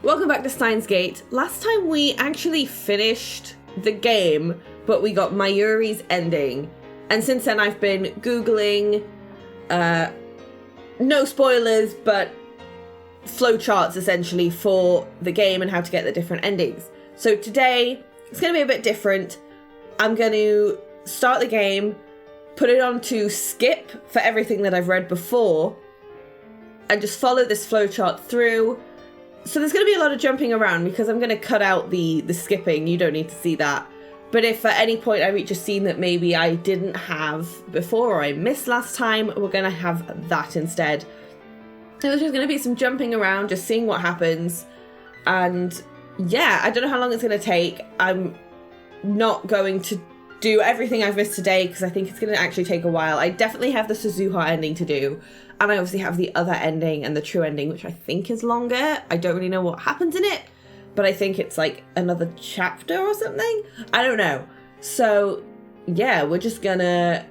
Welcome back to Steins Gate. Last time we actually finished the game, but we got Mayuri's ending. And since then I've been Googling, no spoilers, but flowcharts essentially for the game and how to get the different endings. So today, it's going to be a bit different. I'm going to start the game, put it on to skip for everything that I've read before, and just follow this flowchart through. So there's going to be a lot of jumping around because I'm going to cut out the skipping. You don't need to see that. But if at any point I reach a scene that maybe I didn't have before or I missed last time, we're going to have that instead. So there's just going to be some jumping around, just seeing what happens. And yeah, I don't know how long it's going to take. I'm not going to do everything I've missed today because I think it's going to actually take a while. I definitely have the Suzuha ending to do. And I obviously have the other ending and the true ending, which I think is longer. I don't really know what happens in it, but I think it's like another chapter or something. I don't know. So yeah, we're just gonna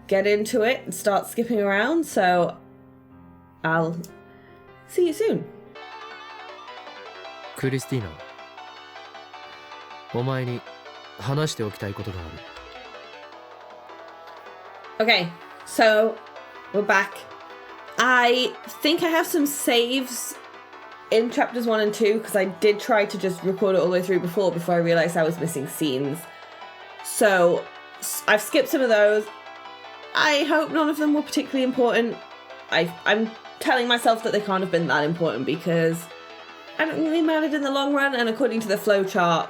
get into it and start skipping around. So I'll see you soon. クリスティーナ、お前に話しておきたいことがある。 Okay, so we're back. I think I have some saves in chapters 1 and 2 because I did try to just record it all the way through before I realised I was missing scenes. So I've skipped some of those. I hope none of them were particularly important. I'm telling myself that they can't have been that important because I don't really mattered in the long run, and according to the flowchart,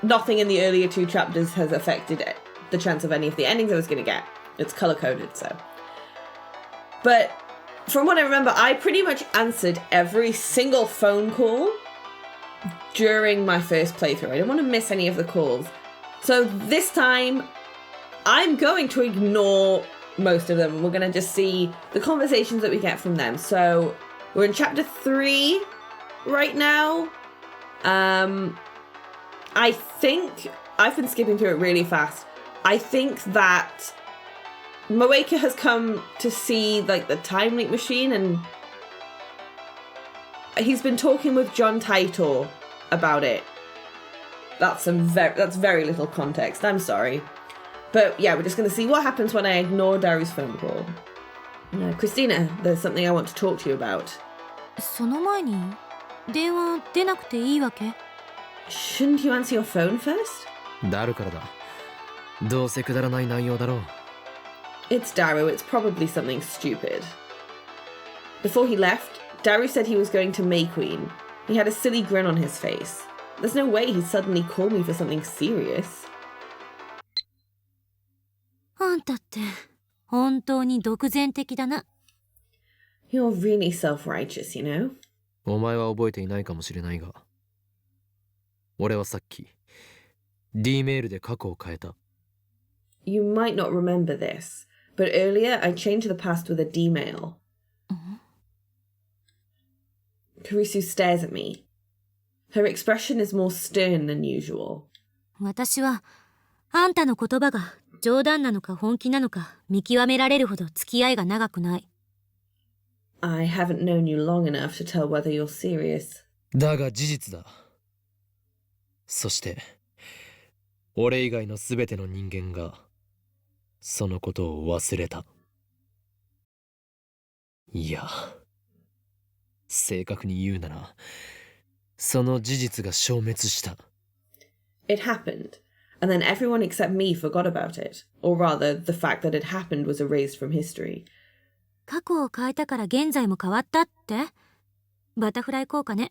nothing in the earlier 2 chapters has affected the chance of any of the endings I was going to get. It's colour-coded, so. But from what I remember, I pretty much answered every single phone call during my first playthrough. I didn't want to miss any of the calls. So this time, I'm going to ignore most of them. We're going to just see the conversations that we get from them. So we're in chapter 3 right now. I think I've been skipping through it really fast. I think that Moeka has come to see like the time leak machine, and he's been talking with John Titor about it. That's very little context. I'm sorry, but yeah, we're just going to see what happens when I ignore Daru's phone call. Christina, there's something I want to talk to you about. その前に電話出なくていいわけ? Shouldn't you answer your phone first? ダルからだ。どうせくだらない内容だろう。 It's Daru, it's probably something stupid. Before he left, Daru said he was going to May Queen. He had a silly grin on his face. There's no way he'd suddenly call me for something serious. あんたって本当に独善的だな。 You're really self-righteous, you know? お前は覚えていないかもしれないが、俺はさっき D メールで過去を変えた。 You might not remember this, but earlier I changed the past with a D-mail. Kurisu stares at me. Her expression is more stern than usual. 私はあんたの言葉が冗談なのか本気なのか見極められるほど付き合いが長くない。 I haven't known you long enough to tell whether you're serious. だが事実だ。そして、俺以外のすべての人間がそのことを忘れた。いや、正確に言うなら、その事実が消滅した。 It happened, and then everyone except me forgot about it. Or rather, the fact that it happened was erased from history. 過去を変えたから現在も変わったって？バタフライ効果ね。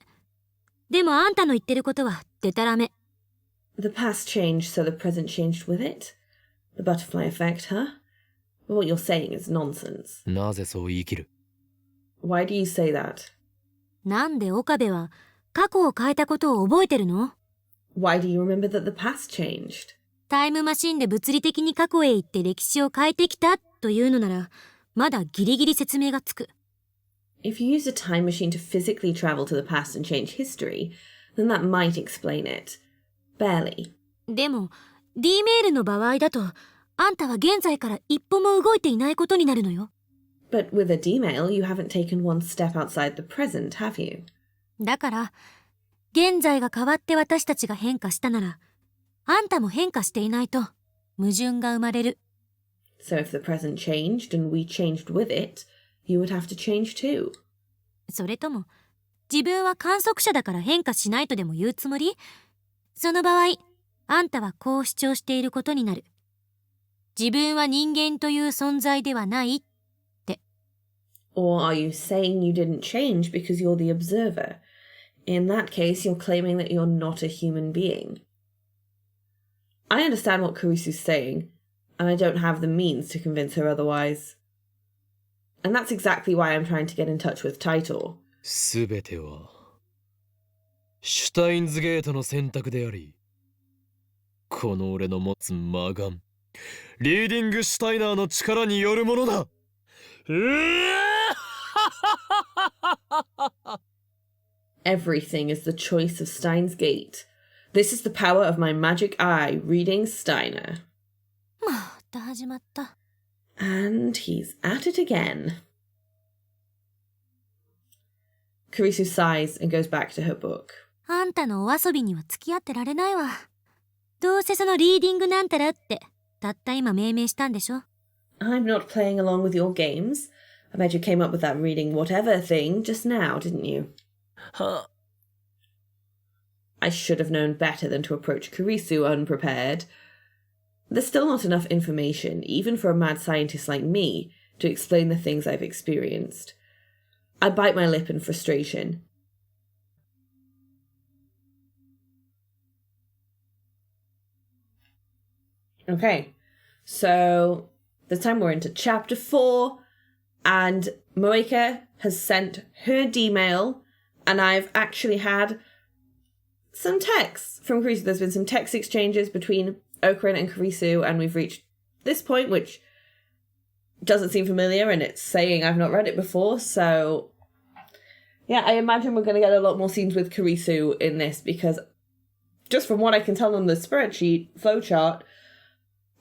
でもあんたの言ってることはデタラメ。 The past changed, so the present changed with it? The butterfly effect, huh? What you're saying is nonsense. なぜそう言い切る？ Why do you say that? なんで岡部は過去を変えたことを覚えてるの？ Why do you remember that the past changed? タイムマシンで物理的に過去へ行って歴史を変えてきたというのなら、まだギリギリ説明がつく。 If you use a time machine to physically travel to the past and change history, then that might explain it. Barely. でも D メールの場合だと、あんたは現在から一歩も動いていないことになるのよ。But with a D-mail, you haven't taken one step outside the present, have you? だから、現在が変わって私たちが変化したなら、あんたも変化していないと矛盾が生まれる。So if the present changed and we changed with it, you would have to change too. それとも、自分は観測者だから変化しないとでも言うつもり？その場合、あんたはこう主張していることになる。自分は人間という存在ではないって。Or are you saying you didn't change because you're the observer? In that case, you're claiming that you're not a human being. I understand what Karisu's saying, and I don't have the means to convince her otherwise. And that's exactly why I'm trying to get in touch with Taitor. すべてはシュタインズゲートの選択であり、この俺の持つ魔眼、リーディングシュタイナーの力によるものだ。Everything is the choice of Steins Gate. This is the power of my magic eye reading Steiner. また始まった。And he's at it again. Karisu sighs and goes back to her book. あんたのお遊びには付き合ってられないわ。どうせそのリーディングなんたらってたった今命名したんでしょ。 I'm not playing along with your games. I bet you came up with that reading whatever thing just now, didn't you? I should have known better than to approach Karisu unprepared. There's still not enough information, even for a mad scientist like me, to explain the things I've experienced. I bite my lip in frustration. Okay, so this time we're into chapter 4, and Moeka has sent her D-mail, and I've actually had some texts from Karisu. There's been some text exchanges between Okran and Karisu, and we've reached this point, which doesn't seem familiar, and it's saying I've not read it before, so yeah, I imagine we're going to get a lot more scenes with Karisu in this, because just from what I can tell on the spreadsheet, flowchart,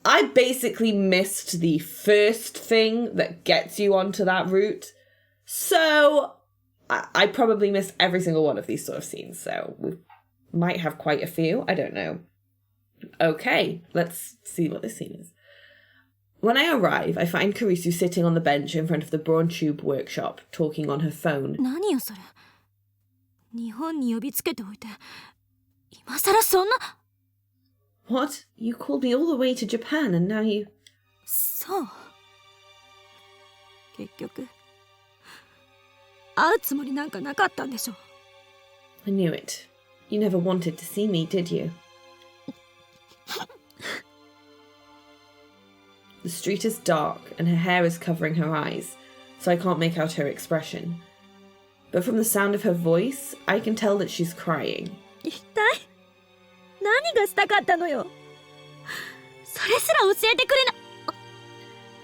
I basically missed the first thing that gets you onto that route, so I probably missed every single one of these sort of scenes, so we might have quite a few, I don't know. Okay, let's see what this scene is. When I arrive, I find Karisu sitting on the bench in front of the Brawn Tube workshop, talking on her phone. 何よそれ。日本に呼びつけておいて、今さらそんな。What? You called me all the way to Japan and now you... そう。結局、会うつもりなんかなかったんでしょ。I knew it. You never wanted to see me, did you? The street is dark and her hair is covering her eyes, so I can't make out her expression. But from the sound of her voice, I can tell that she's crying. 一体何がしたかったのよ。それすら教えてくれな。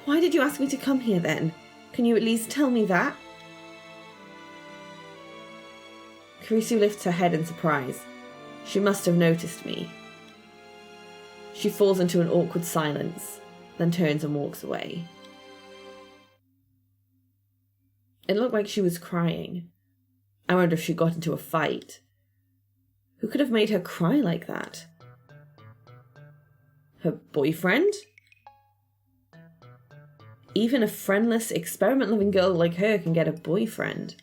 Why did you ask me to come here then? Can you at least tell me that? Karisu lifts her head in surprise. She must have noticed me. She falls into an awkward silence, then turns and walks away. It looked like she was crying. I wonder if she got into a fight. Who could have made her cry like that? Her boyfriend? Even a friendless, experiment-loving girl like her can get a boyfriend.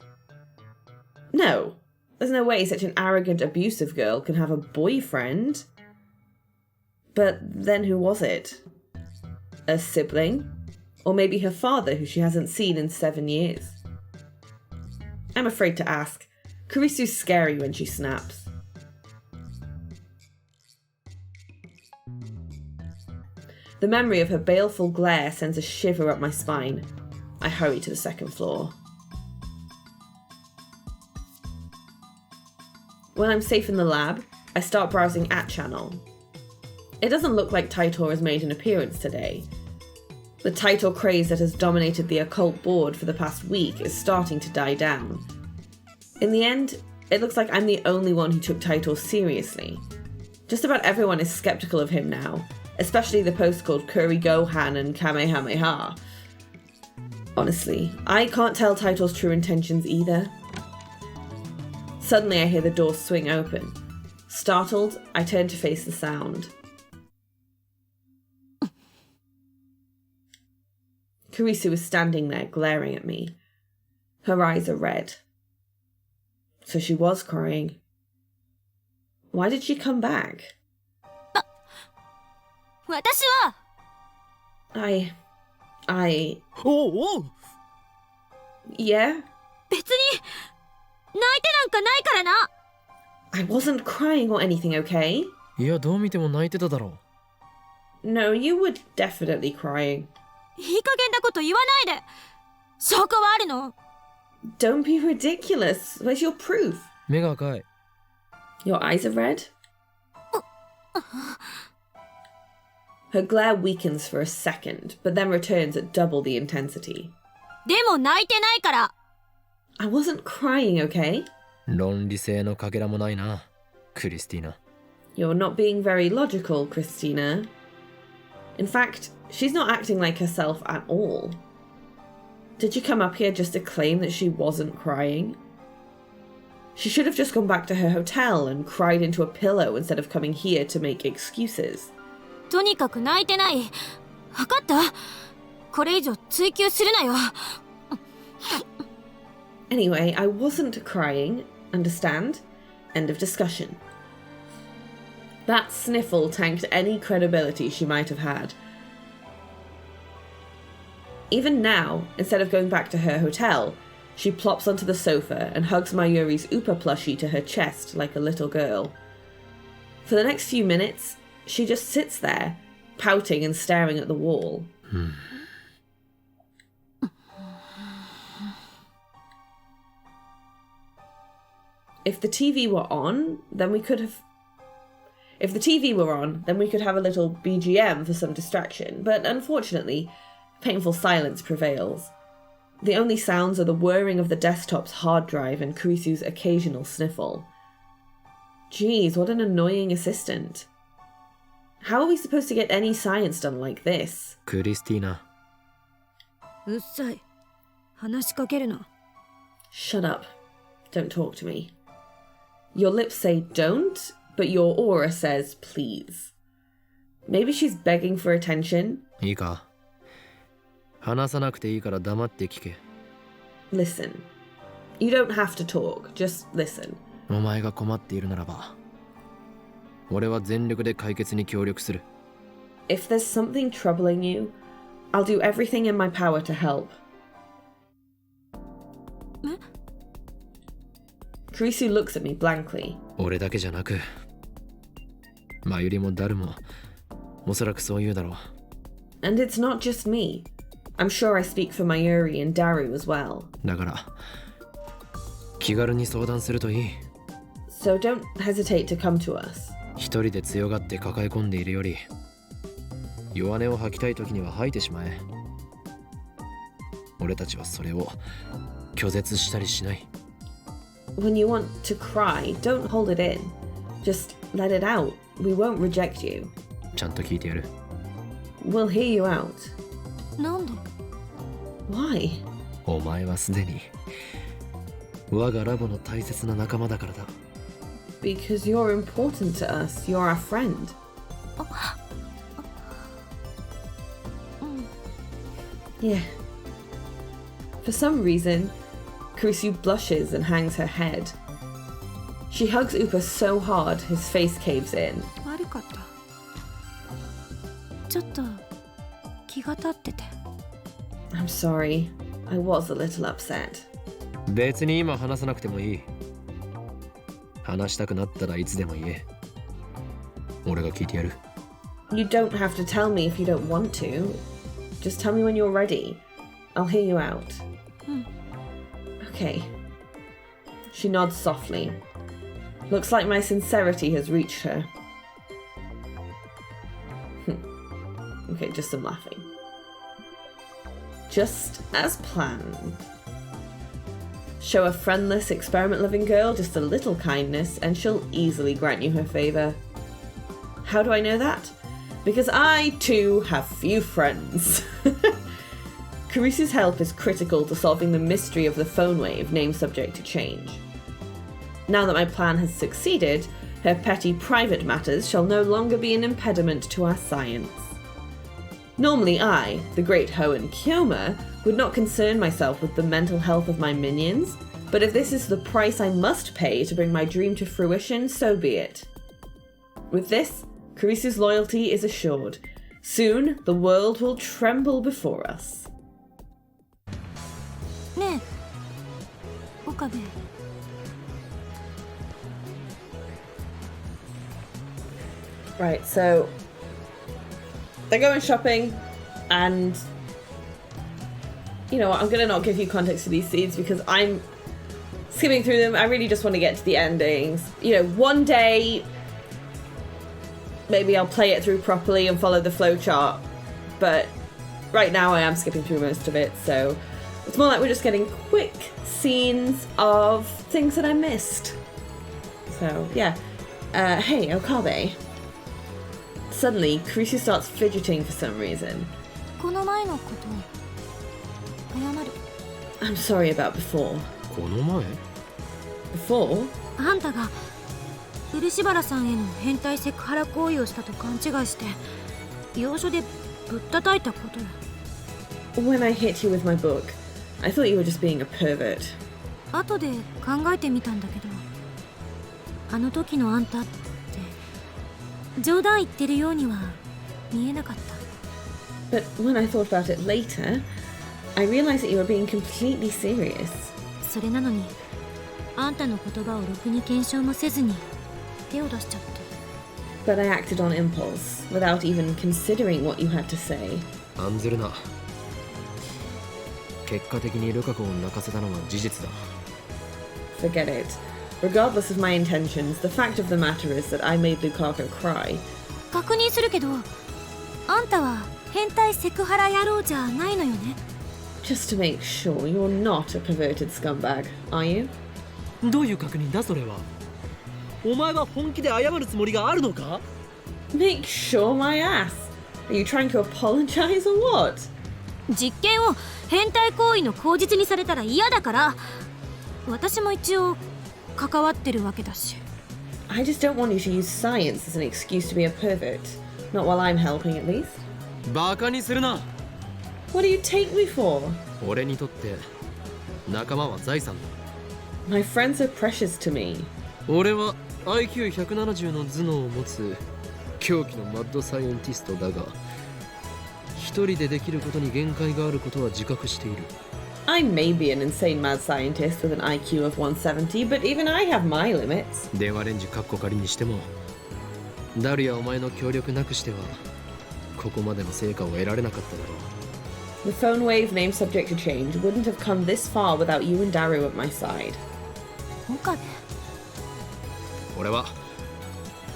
No, there's no way such an arrogant, abusive girl can have a boyfriend. But then who was it? A sibling? Or maybe her father, who she hasn't seen in 7 years? I'm afraid to ask. Karisu's scary when she snaps. The memory of her baleful glare sends a shiver up my spine. I hurry to the second floor. When I'm safe in the lab, I start browsing @channel. It doesn't look like Taitor has made an appearance today. The Taitor craze that has dominated the occult board for the past week is starting to die down. In the end, it looks like I'm the only one who took Taitor seriously. Just about everyone is skeptical of him now, especially the posts called Curry Gohan and Kamehameha. Honestly, I can't tell Taito's true intentions either. Suddenly I hear the door swing open. Startled, I turn to face the sound. Kurisu is standing there, glaring at me. Her eyes are red. So she was crying. Why did she come back? 私は I... おうおう Yeah? 別に泣いてなんかないからな。 I wasn't crying or anything, okay? いや、どう見ても泣いてただろ No, you were definitely crying. いい加減なこと言わないで。証拠はあるの？ Don't be ridiculous. Where's your proof? う。目が赤い。 Your eyes are red? Her glare weakens for a second, but then returns at double the intensity. でも泣いてないから。 I wasn't crying, okay? 論理性のかけらもないな、クリスティーナ。 You're not being very logical, Christina. In fact, she's not acting like herself at all. Did you come up here just to claim that she wasn't crying? She should have just gone back to her hotel and cried into a pillow instead of coming here to make excuses. とにかく泣いてない。わかった？これ以上追求するなよ。 Anyway, I wasn't crying. Understand? End of discussion. That sniffle tanked any credibility she might have had. Even now, instead of going back to her hotel, she plops onto the sofa and hugs Mayuri's Upa plushie to her chest like a little girl. For the next few minutes, she just sits there, pouting and staring at the wall. If the TV were on, then we could have... If the TV were on, then we could have a little BGM for some distraction, but unfortunately, painful silence prevails. The only sounds are the whirring of the desktop's hard drive and Kurisu's occasional sniffle. Geez, what an annoying assistant. How are we supposed to get any science done like this? クリスティーナ。うっさい。話しかけるな。 Shut up. Don't talk to me. Your lips say don't, but your aura says please. Maybe she's begging for attention? いいか。話さなくていいから黙って聞け。 Listen. You don't have to talk, just listen. お前が困っているならば、俺は全力で解決に協力する。 If there's something troubling you, I'll do everything in my power to help. Kurisu looks at me blankly. 俺だけじゃなく、マユリもダルも、おそらくそう言うだろう。 And it's not just me. I'm sure I speak for Mayuri and Daru as well. だから、気軽に相談するといい。 So don't hesitate to come to us. 一人で強がって抱え込んでいるより、弱音を吐きたい時には吐いてしまえ。俺たちはそれを拒絶したりしない。 When you want to cry, don't hold it in. Just let it out. We won't reject you. ちゃんと聞いてやる。 We'll hear you out. なんで？ Why? お前はすでに我がラボの大切な仲間だからだ。 Because you're important to us. You're our friend. Yeah. For some reason, Kurisu blushes and hangs her head. She hugs Upa so hard his face caves in. 悪かった。ちょっと気が立ってて。 I'm sorry. I was a little upset. 別に今話さなくてもいい。話したくなったらいつでも言え。俺が聞いてやる。 You don't have to tell me if you don't want to. Just tell me when you're ready. I'll hear you out. Okay. She nods softly. Looks like my sincerity has reached her. Okay, just some laughing. Just as planned. Show a friendless, experiment-loving girl just a little kindness and she'll easily grant you her favour. How do I know that? Because I, too, have few friends. Karisu's help is critical to solving the mystery of the phone wave, name subject to change. Now that my plan has succeeded, her petty private matters shall no longer be an impediment to our science. Normally I, the great Hoenn Kyoma, would not concern myself with the mental health of my minions, but if this is the price I must pay to bring my dream to fruition, so be it. With this, Karisu's loyalty is assured. Soon, the world will tremble before us. ねえ岡部 Right, so they're going shopping, and you know what, I'm gonna not give you context for these scenes because I'm skimming through them. I really just want to get to the endings. You know, one day maybe I'll play it through properly and follow the flowchart, but right now I am skipping through most of it, so it's more like we're just getting quick scenes of things that I missed. So yeah, hey Okabe. Suddenly, Karisu starts fidgeting for some reason. この前のこと謝る I'm sorry about before. この前 Before? あんたが漆原さんへの変態セクハラ行為をしたと勘違いして要所でぶったたいたことよ When I hit you with my book, I thought you were just being a pervert. 後で考えてみたんだけどあの時のあんたって冗談言ってるようには見えなかった But when I thought about it later, I realized that you were being completely serious. それなのにあんたの言葉をろくに検証もせずに手を出しちゃって But I acted on impulse, without even considering what you had to say. 案ずるな。結果的にルカ子を泣かせたのは事実だ。 Forget it. Regardless of my intentions, the fact of the matter is that I made Lukaku cry. 確認するけどあんたは変態セクハラ野郎じゃないのよね Just to make sure you're not a perverted scumbag, are you? どういう確認だそれは。お前は本気で謝るつもりがあるのか？ Make sure my ass. Are you trying to apologize or what? 実験を変態行為の口実にされたら嫌だから私も一応関わってるわけだし I just don't want you to use science as an excuse to be a pervert. Not while I'm helping, at least. バカにするな。 What do you take me for? 俺にとって仲間は財産だ。 My friends are precious to me. 俺は IQ170 の頭脳を持つ狂気のマッドサイエンティストだが、一人でできることに限界があることは自覚している。 I may be an insane mad scientist with an IQ of 170, but even I have my limits. 電話レンジカッコ仮にしても、ダルやお前の協力なくしてはここまでの成果を得られなかっただろう。 The phone wave name subject to change wouldn't have come this far without you and Daru at my side. 岡部俺は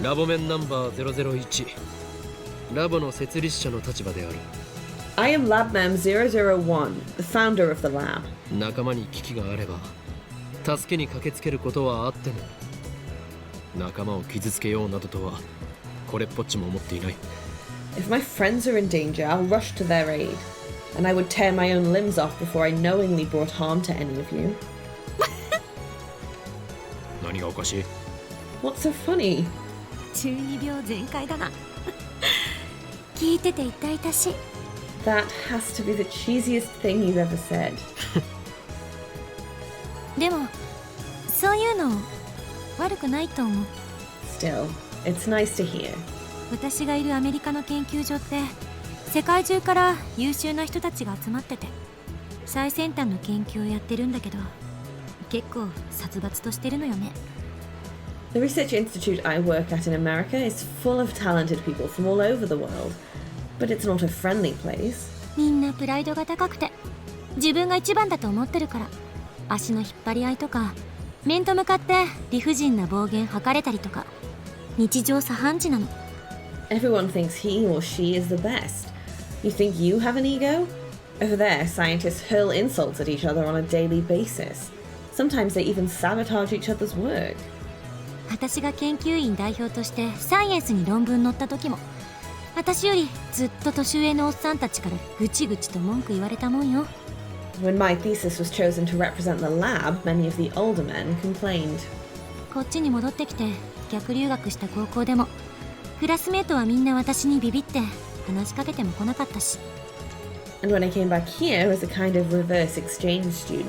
ラボメンナンバー001ラボの設立者の立場である。 I am LabMem001, the founder of the lab. 仲間に危機があれば助けに駆けつけることはあっても仲間を傷つけようなどとはこれっぽっちも思っていない。 If my friends are in danger, I'll rush to their aid. And I would tear my own limbs off before I knowingly brought harm to any of you. 何がおかしい？ What's so funny? 中二病全開だな聞いてて痛々しい That has to be the cheesiest thing you've ever said. でもそういうの悪くないと思う Still, it's nice to hear. 私がいるアメリカの研究所って世界中から優秀な人たちが集まってて最先端の研究をやってるんだけど結構殺伐としてるのよね The research institute I work at in America is full of talented people from all over the world, but it's not a friendly place. みんなプライドが高くて自分が一番だと思ってるから足の引っ張り合いとか面と向かって理不尽な暴言吐かれたりとか日常茶飯事なの Everyone thinks he or she is the best. You think you have an ego? Over there, scientists hurl insults at each other on a daily basis. Sometimes they even sabotage each other's work. 私が研究員代表としてサイエンスに論文載った時も私よりずっと年上のおっさんたちからぐちぐちと文句言われたもんよ。When my thesis was chosen to represent the lab, many of the older men complained. こっちに戻ってきて逆留学した高校でもクラスメートはみんな私にビビって話しかけても来なかったし。 And when I came back here as a kind of reverse exchange student,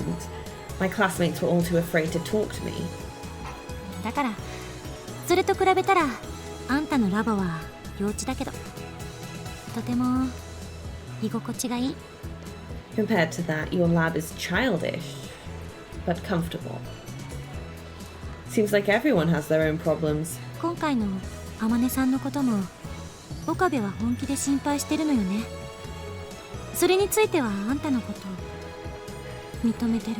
my classmates were all too afraid to talk to me. だからそれと比べたらあんたのラボは幼稚だけどとても居心地がいい。 Compared to that, your lab is childish, but comfortable. Seems like everyone has their own problems. 今回の天音さんのことも岡部は本気で心配してるのよね。それについてはあんたのこと認めてる。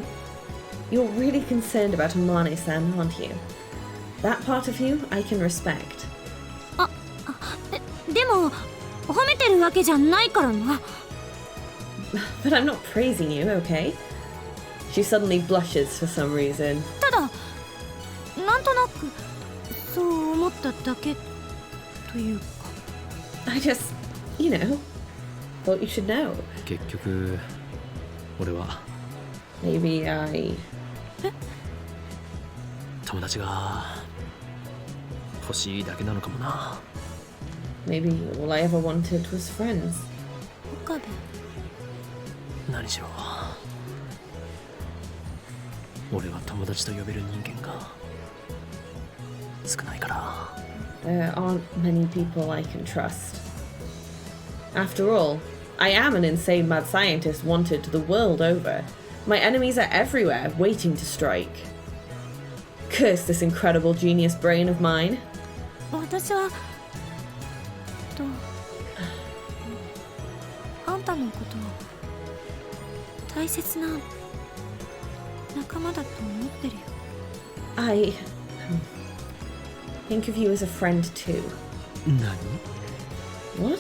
You're really concerned about Amane-san, aren't you? That part of you, I can respect. でも褒めてるわけじゃないからな。But I'm not praising you, okay? She suddenly blushes for some reason. ただなんとなくそう思っただけというか。 I just, you know, thought you should know. 結局俺は Maybe I... 友達が欲しいだけなのかもな。 Maybe all I ever wanted was friends. 岡部何しろ俺は友達と呼べる人間が少ないから。 There aren't many people I can trust. After all, I am an insane mad scientist wanted the world over. My enemies are everywhere, waiting to strike. Curse this incredible genius brain of mine. 私はあんたのことを大切な仲間だと思ってるよ。 I think of you as a friend too. 何？ What?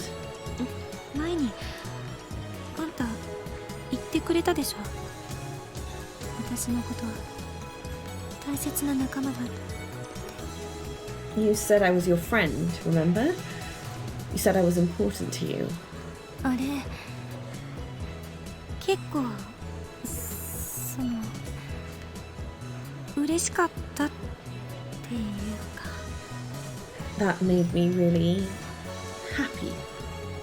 前にあんた言ってくれたでしょ。私のことは大切な仲間だって。 You said I was your friend, remember? You said I was important to you. あれ結構その嬉しかったっていうか。 That made me really happy,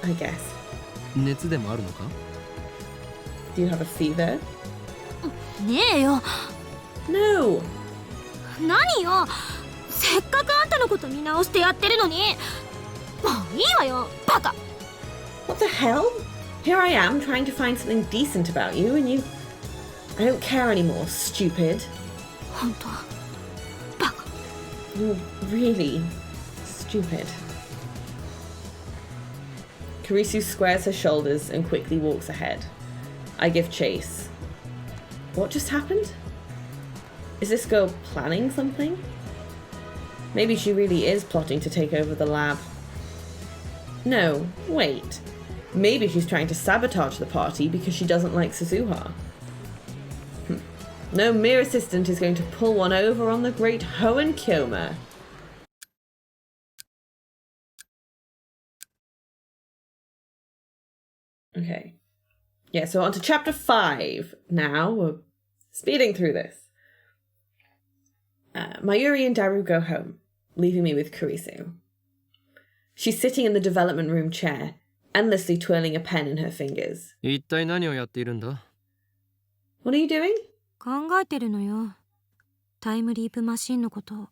I guess. 熱でもあるのか？ Do you have a fever? ねえよ。 No! 何よ、せっかくあんたのこと見直してやってるのに。もういいわよバカ。 What the hell? Here I am trying to find something decent about you and you... I don't care anymore, stupid. 本当バカ。 You're really stupid. Karisu squares her shoulders and quickly walks ahead. I give chase. What just happened? Is this girl planning something? Maybe she really is plotting to take over the lab. No, wait. Maybe she's trying to sabotage the party because she doesn't like Suzuha. No mere assistant is going to pull one over on the great Hoenn Kyoma. Okay. Yeah, so on to chapter 5 now. We're speeding through this. Mayuri and Daru go home, leaving me with Kurisu. She's sitting in the development room chair, endlessly twirling a pen in her fingers. 一体何をやっているんだ？ What are you doing? 考えてるのよ。タイムリープマシンのことを。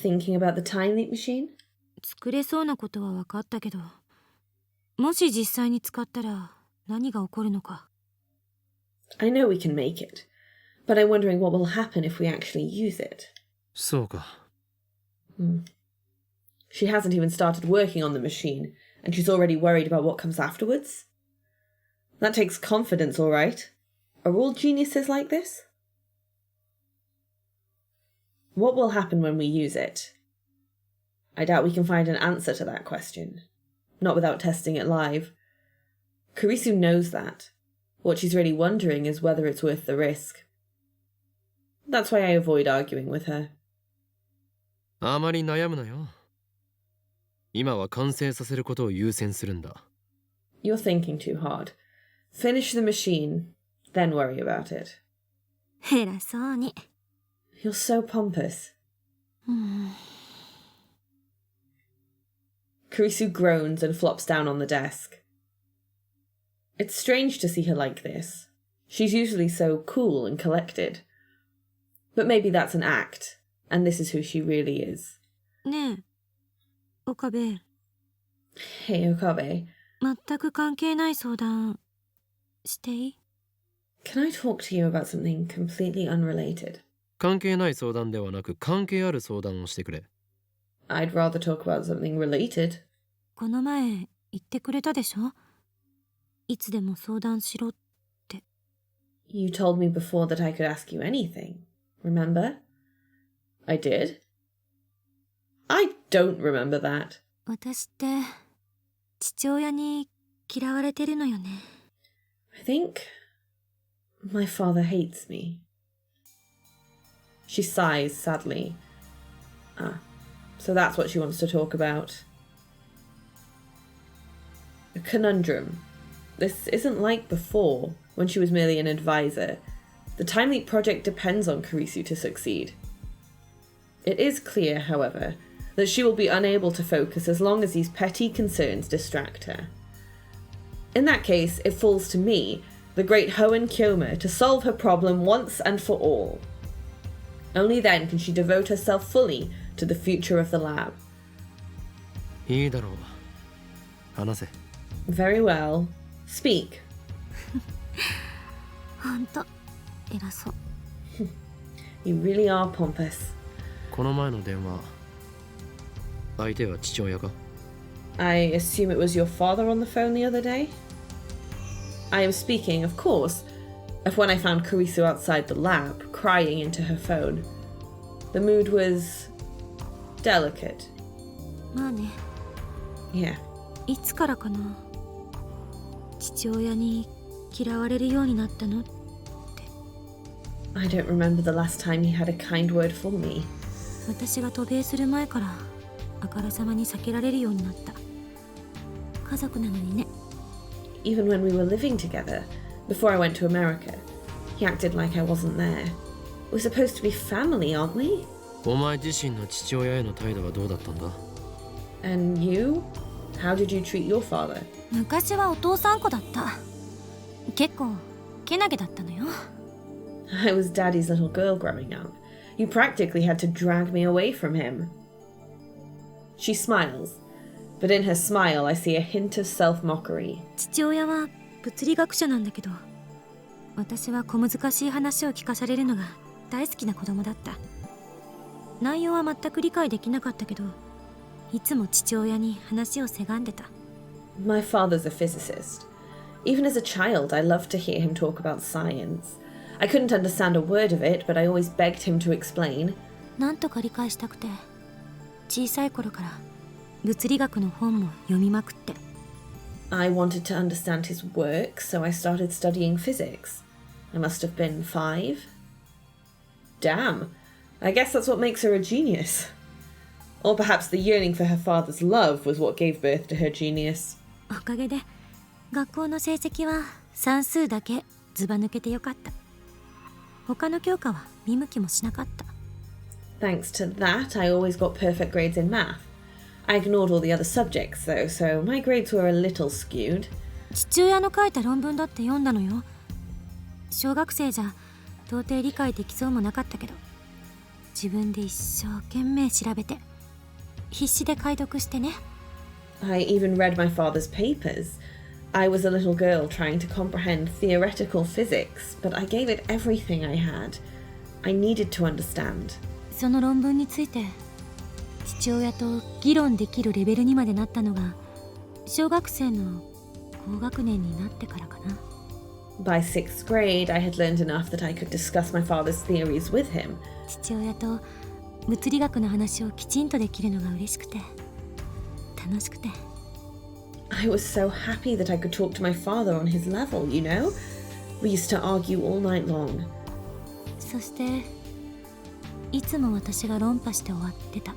Thinking about the time leap machine? 作れそうなことは分かったけど、もし実際に使ったら何が起こるのか。 I know we can make it, but I'm wondering what will happen if we actually use it. そうか。She hasn't even started working on the machine, and she's already worried about what comes afterwards. That takes confidence, all right. Are all geniuses like this? What will happen when we use it? I doubt we can find an answer to that question. Not without testing it live. Kurisu knows that. What she's really wondering is whether it's worth the risk. That's why I avoid arguing with her. あまり悩むなよ。今は完成させることを優先するんだ。You're thinking too hard. Finish the machine, then worry about it. 偉そうに。You're so pompous. Kurisu groans and flops down on the desk. It's strange to see her like this. She's usually so cool and collected. But maybe that's an act, and this is who she really is. ねえ、岡部。Hey, Okabe. 全く関係ない相談していい？ Can I talk to you about something completely unrelated? 関係ない相談ではなく関係ある相談をしてくれ。I'd rather talk about something related. この前言ってくれたでしょ？いつでも相談しろって。You told me before that I could ask you anything. Remember? I did? I don't remember that. 私って父親に嫌われてるのよね。I think my father hates me. She sighs sadly. Ah, so that's what she wants to talk about. A conundrum. This isn't like before, when she was merely an advisor. The Time Leap project depends on Kurisu to succeed. It is clear, however, that she will be unable to focus as long as these petty concerns distract her. In that case, it falls to me, the great Hoenn Kyoma, to solve her problem once and for all. Only then can she devote herself fully to the future of the lab. いいだろう。話せ。Very well. Speak. ほんと偉そう。You really are pompous. この前の電話、相手は父親か？ I assume it was your father on the phone the other day? I am speaking, of course, of when I found Kurisu outside the lab, crying into her phone. The mood was delicate. まあね。 Yeah. いつからかな。父親に嫌われるようになったの？ I don't remember the last time he had a kind word for me. 私が渡米する前からあからさまに避けられるようになった。家族なのにね。Even when we were living together, before I went to America, he acted like I wasn't there. We're supposed to be family, aren't we? お前自身の父親への態度はどうだったんだ？ And you? How did you treat your father? 昔はお父さん子だった。結構けなげだったのよ。I was Daddy's little girl growing up. You practically had to drag me away from him. She smiles, but in her smile I see a hint of self-mockery. 父親は物理学者なんだけど、私は小難しい話を聞かされるのが大好きな子供だった。内容は全く理解できなかったけど、いつも父親に話をせがんでた。My father's a physicist. Even as a child, I loved to hear him talk about science. I couldn't understand a word of it, but I always begged him to explain. なんとか理解したくて、小さい頃から物理学の本も読みまくって。I wanted to understand his work, so I started studying physics. I must have been 5. Damn. I guess that's what makes her a genius. Or perhaps the yearning for her father's love was what gave birth to her genius. おかげで学校の成績は算数だけずば抜けてよかった。他の教科は見向きもしなかった。Thanks to that, I always got perfect grades in math. I ignored all the other subjects though, so my grades were a little skewed. 父親の書いた論文だって読んだのよ。小学生じゃ到底理解できそうもなかったけど、自分で一生懸命調べて必死で解読してね。I even read my father's papers. I was a little girl trying to comprehend theoretical physics, but I gave it everything I had. I needed to understand. その論文について父親と議論できるレベルにまでなったのが小学生の高学年になってからかな。By 6th grade, I had learned enough that I could discuss my father's theories with him. 父親と物理学の話をきちんとできるのが嬉しくて楽しくて。I was so happy that I could talk to my father on his level, you know? We used to argue all night long. そしていつも私が論破して終わってた。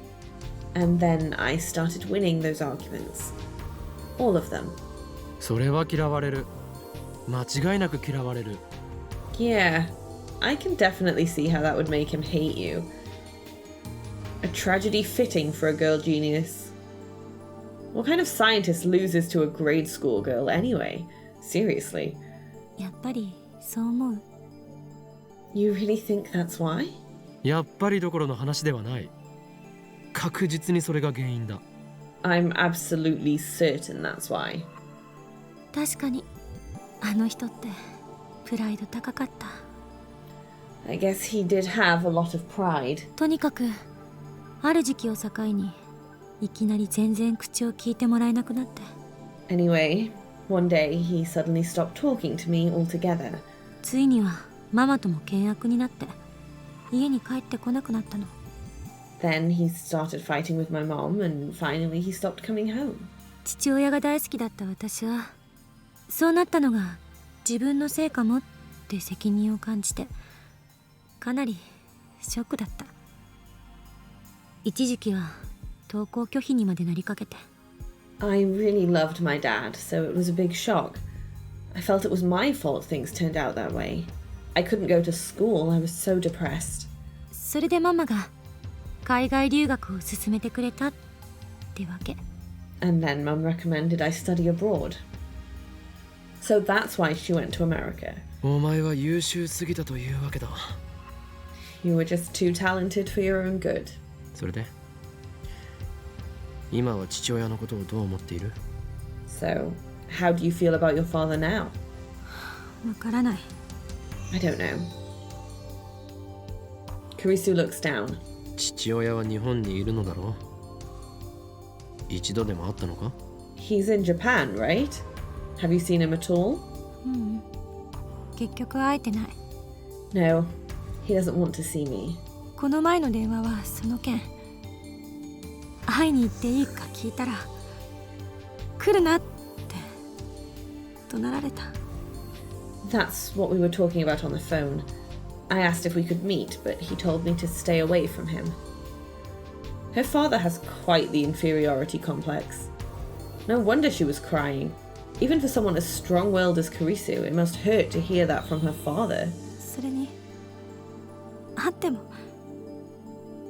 And then I started winning those arguments. All of them. それは嫌われる。間違いなく嫌われる。Yeah, I can definitely see how that would make him hate you. A tragedy fitting for a girl genius. What kind of scientist loses to a grade school girl anyway? Seriously. やっぱりそう思う。 You really think that's why? やっぱりどころの話ではない。確実にそれが原因だ。I'm absolutely certain that's why. 確かにあの人ってプライド高かった。 I guess he did have a lot of pride. とにかくある時期を境にいきなり全然口を聞いてもらえなくなって。 Anyway, one day he suddenly stopped talking to me altogether. ついにはママとも険悪になって家に帰ってこなくなったの。 Then he started fighting with my mom and finally he stopped coming home. 父親が大好きだった私はそうなったのが自分のせいかもって責任を感じてかなりショックだった。一時期は登校拒否にまでなりかけて。 I really loved my dad, so it was a big shock. I felt it was my fault things turned out that way. I couldn't go to school, I was so depressed. それでママが海外留学を勧めてくれたってわけ。 And then Mum recommended I study abroad. So that's why she went to America. お前は優秀すぎたというわけだ。You were just too talented for your own good. それで今は父親のことをどう思っている？ So, how do you feel about your father now? わからない。 I don't know. Kurisu looks down. 父親は日本にいるのだろう？一度でも会ったのか？ He's in Japan, right? Have you seen him at all? うん、結局会えてない。 No, he doesn't want to see me. この前の電話はその件。会いに行っていいか聞いたら来るなって怒鳴られた。 That's what we were talking about on the phone. I asked if we could meet, but he told me to stay away from him. Her father has quite the inferiority complex. No wonder she was crying. Even for someone as strong-willed as Kurisu, it must hurt to hear that from her father. それに会っても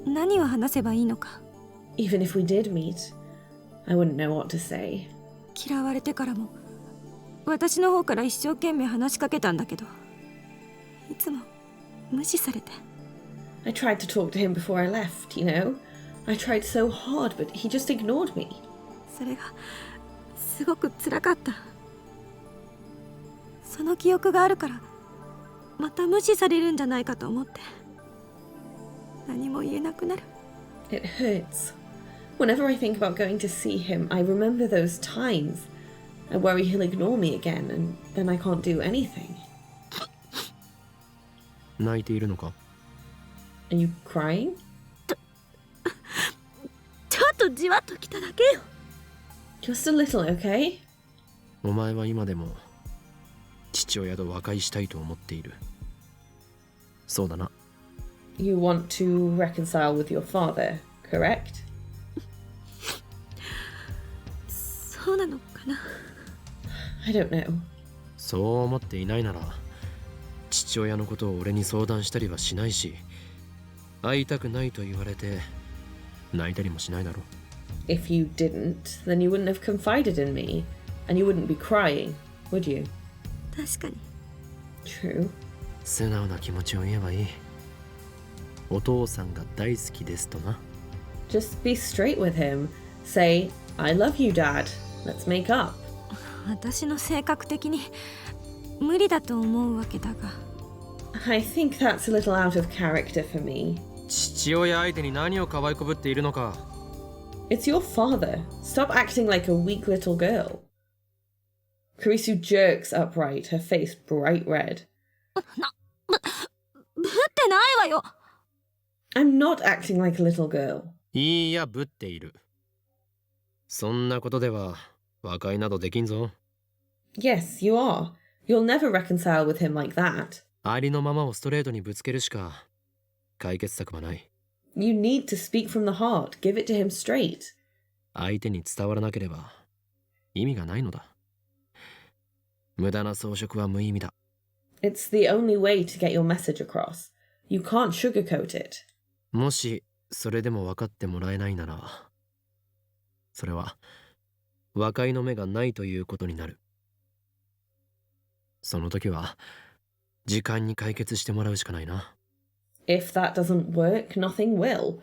何を話せばいいのか。 Even if we did meet, I wouldn't know what to say. 嫌われてからも私の方から一生懸命話しかけたんだけどいつも無視されて。 I tried to talk to him before I left, you know? I tried so hard, but he just ignored me. それがすごく辛かった。その記憶があるからまた無視されるんじゃないかと思って何も言えなくなる。 It hurts. Whenever I think about going to see him, I remember those times. I worry he'll ignore me again, and then I can't do anything. 泣いているのか？ Are you crying? ちょっとじわっときただけよ。 Just a little, okay? お前は今でも父親と和解したいと思っている。そうだな。 You want to reconcile with your father, correct? そうなのかな。 I don't know. そう思っていないなら父親のことを俺に相談したりはしないし、会いたくないと言われて泣いたりもしないだろ。 If you didn't, then you wouldn't have confided in me, and you wouldn't be crying, would you? 確かに。 True. 素直な気持ちを言えばいい。お父さんが大好きですとな。 Just be straight with him. Say, I love you, Dad. Let's make up. 私の性格的に無理だと思うわけだが。 I think that's a little out of character for me. 父親相手に何を可愛こぶっているのか。 It's your father. Stop acting like a weak little girl. Kurisu jerks upright, her face bright red. ぶってないわよ。 I'm not acting like a little girl. いいや、ぶっている。そんなことでは和解などできんぞ。 Yes, you are. You'll never reconcile with him like that. ありのままをストレートにぶつけるしか解決策はない。You need to speak from the heart. Give it to him straight. 相手に伝わらなければ意味がないのだ。無駄な装飾は無意味だ。It's the only way to get your message across. You can't sugarcoat it. もしそれでも分かってもらえないなら、それは和解の目がないということになる。その時は時間に解決してもらうしかないな。If that doesn't work, nothing will.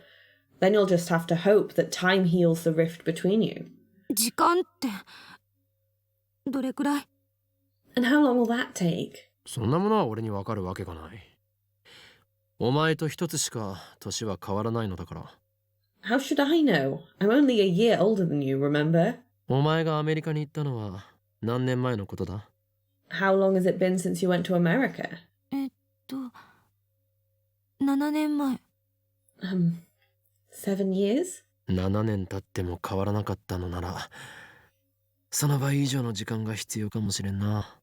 Then you'll just have to hope that time heals the rift between you. 時間ってどれくらい？ And how long will that take? そんなものは俺に分かるわけがない。お前と一つしか年は変わらないのだから。How should I know? I'm only a year older than you, remember? お前がアメリカに行ったのは何年前のことだ？ How long has it been since you went to America? 7年前。7 years? 7年経っても変わらなかったのなら、その倍以上の時間が必要かもしれんな。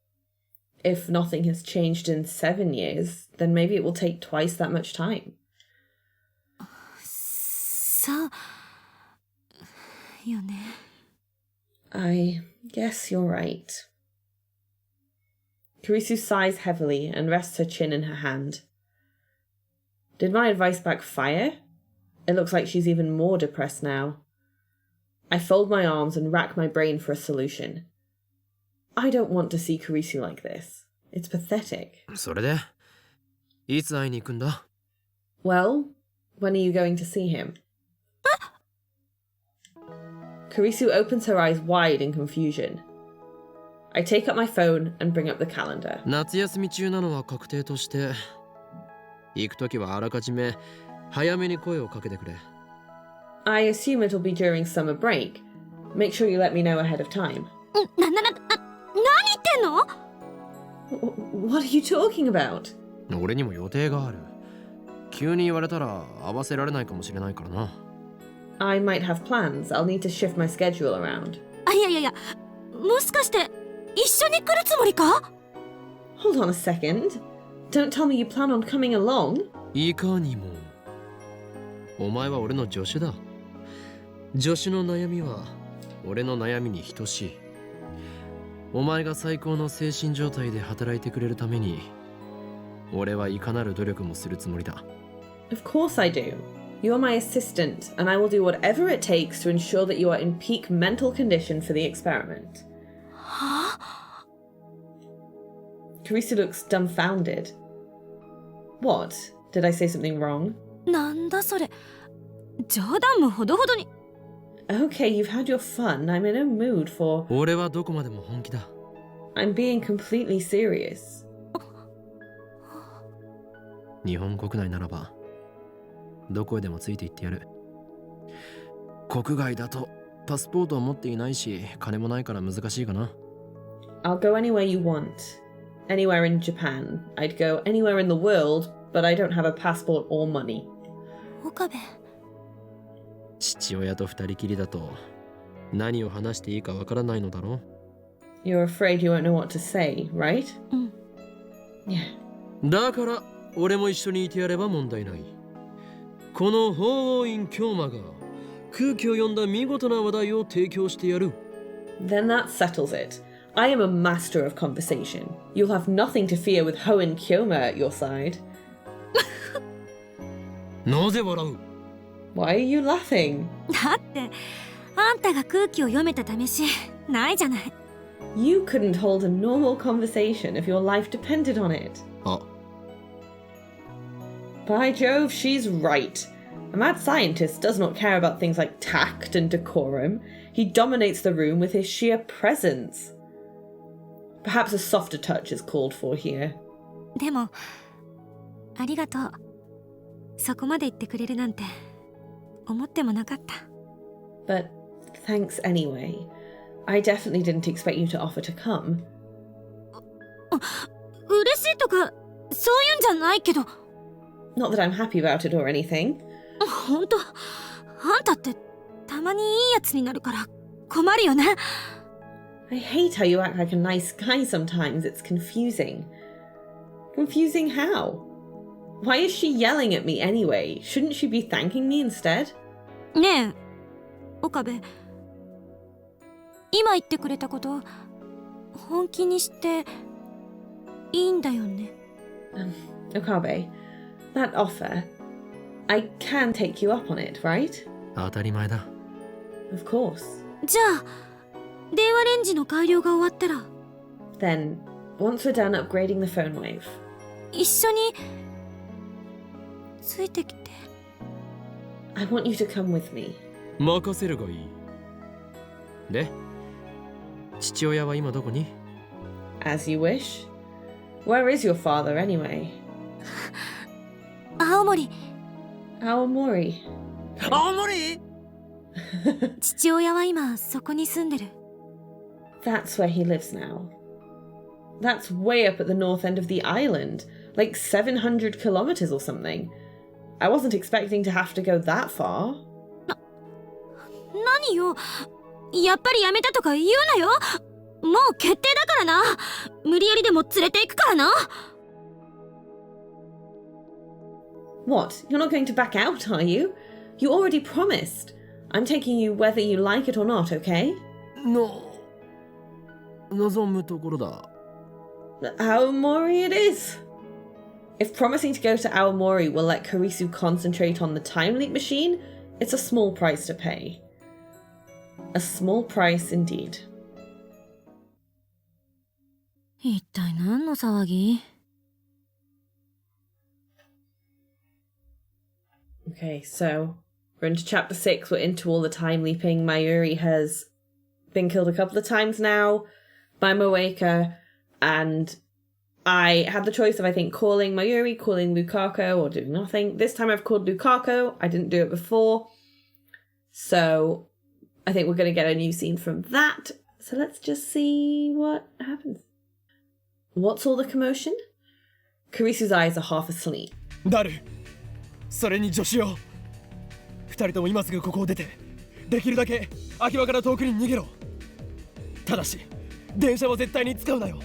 If nothing has changed in 7 years, then maybe it will take twice that much time. そうよね。I guess you're right. Kurisu sighs heavily and rests her chin in her hand. Did my advice backfire? It looks like she's even more depressed now. I fold my arms and rack my brain for a solution. I don't want to see Kurisu like this. It's pathetic. それで、いつ会いに行くんだ？ Well, when are you going to see him? Kurisu opens her eyes wide in confusion. I take up my phone and bring up the calendar. 夏休み中なのは確定として、行くときはあらかじめ早めに声をかけてくれ。I assume it'll be during summer break. Make sure you let me know ahead of time. 何言ってんの？ What are you talking about? 俺にも予定がある。急に言われたら合わせられないかもしれないからな。I might have plans. I'll need to shift my schedule around. いや、もしかして一緒に来るつもりか？ Hold on a second. Don't tell me you plan on coming along. いかにも。お前は俺の助手だ。助手の悩みは俺の悩みに等しい。お前が最高の精神状態で働いてくれるために、俺はいかなる努力もするつもりだ。Of course I do. You're my assistant, and I will do whatever it takes to ensure that you are in peak mental condition for the experiment. は？ Teresa looks dumbfounded. What? Did I say something wrong? なんだそれ。冗談もほどほどに。Okay, you've had your fun. I'm in a mood for... 俺はどこまでも本気だ。I'm being completely serious. 日本国内ならばどこへでもついて行ってやる。国外だとパスポートを持っていないし、金もないから難しいかな。I'll go anywhere you want. Anywhere in Japan. I'd go anywhere in the world, but I don't have a passport or money. 岡部。父親と二人きりだと何を話していいかわからないのだろう。 You're afraid you won't know what to say, right? うん。Yeah. だから俺も一緒にいてやれば問題ない。この法王院京馬が空気を読んだ見事な話題を提供してやる。 Then that settles it. I am a master of conversation. You'll have nothing to fear with Hoen Kyoma at your side. なぜ笑う？ Why are you laughing? だってあんたが空気を読めた試しないじゃない。You couldn't hold a normal conversation if your life depended on it. あ、 By Jove, she's right. A mad scientist does not care about things like tact and decorum. He dominates the room with his sheer presence. Perhaps a softer touch is called for here. でもありがとう。そこまで言ってくれるなんて思ってもなかった。 But thanks anyway. I definitely didn't expect you to offer to come. 嬉しいとかそういうんじゃないけど。 Not that I'm happy about it or anything. ほんとあんたってたまにいいやつになるから困るよね。 I hate how you act like a nice guy sometimes. It's confusing. Confusing how? Why is she yelling at me anyway? Shouldn't she be thanking me instead? ねえ、岡部。今言ってくれたこと、本気にしていいんだよね。Okabe, that offer, I can take you up on it, right? 当たり前だ。Of course. じゃあ、電話レンジの改良が終わったら。Then, once we're done upgrading the phone wave. 一緒についてきて。I want you to come with me. 任せるがいい。で、父親は今どこに？ As you wish. Where is your father anyway? 青森。Aomori. 青森？父親は今そこに住んでる。That's where he lives now. That's way up at the north end of the island, like 700 kilometers or something. I wasn't expecting to have to go that far. 何よ、やっぱりやめたとか言うなよ。もう決定だからな。無理やりでも連れて行くからな。What? You're not going to back out, are you? You already promised. I'm taking you whether you like it or not, okay? 望むところだ。Aomori it is. If promising to go to Aomori will let Kurisu concentrate on the time leap machine, it's a small price to pay. A small price indeed. 一体何の騒ぎ？ Okay, so we're into chapter 6. We're into all the time leaping. Mayuri has been killed a couple of times now by Moeka, and I had the choice of, I think, calling Mayuri, calling Lukaku, or doing nothing. This time I've called Lukaku. I didn't do it before. So I think we're going to get a new scene from that. So let's just see what happens. What's all the commotion? Kurisu's eyes are half asleep. ダル、それに助手よ。二人とも今すぐここを出て、できるだけ秋葉から遠くに逃げろ。ただし、電車は絶対に使うなよ。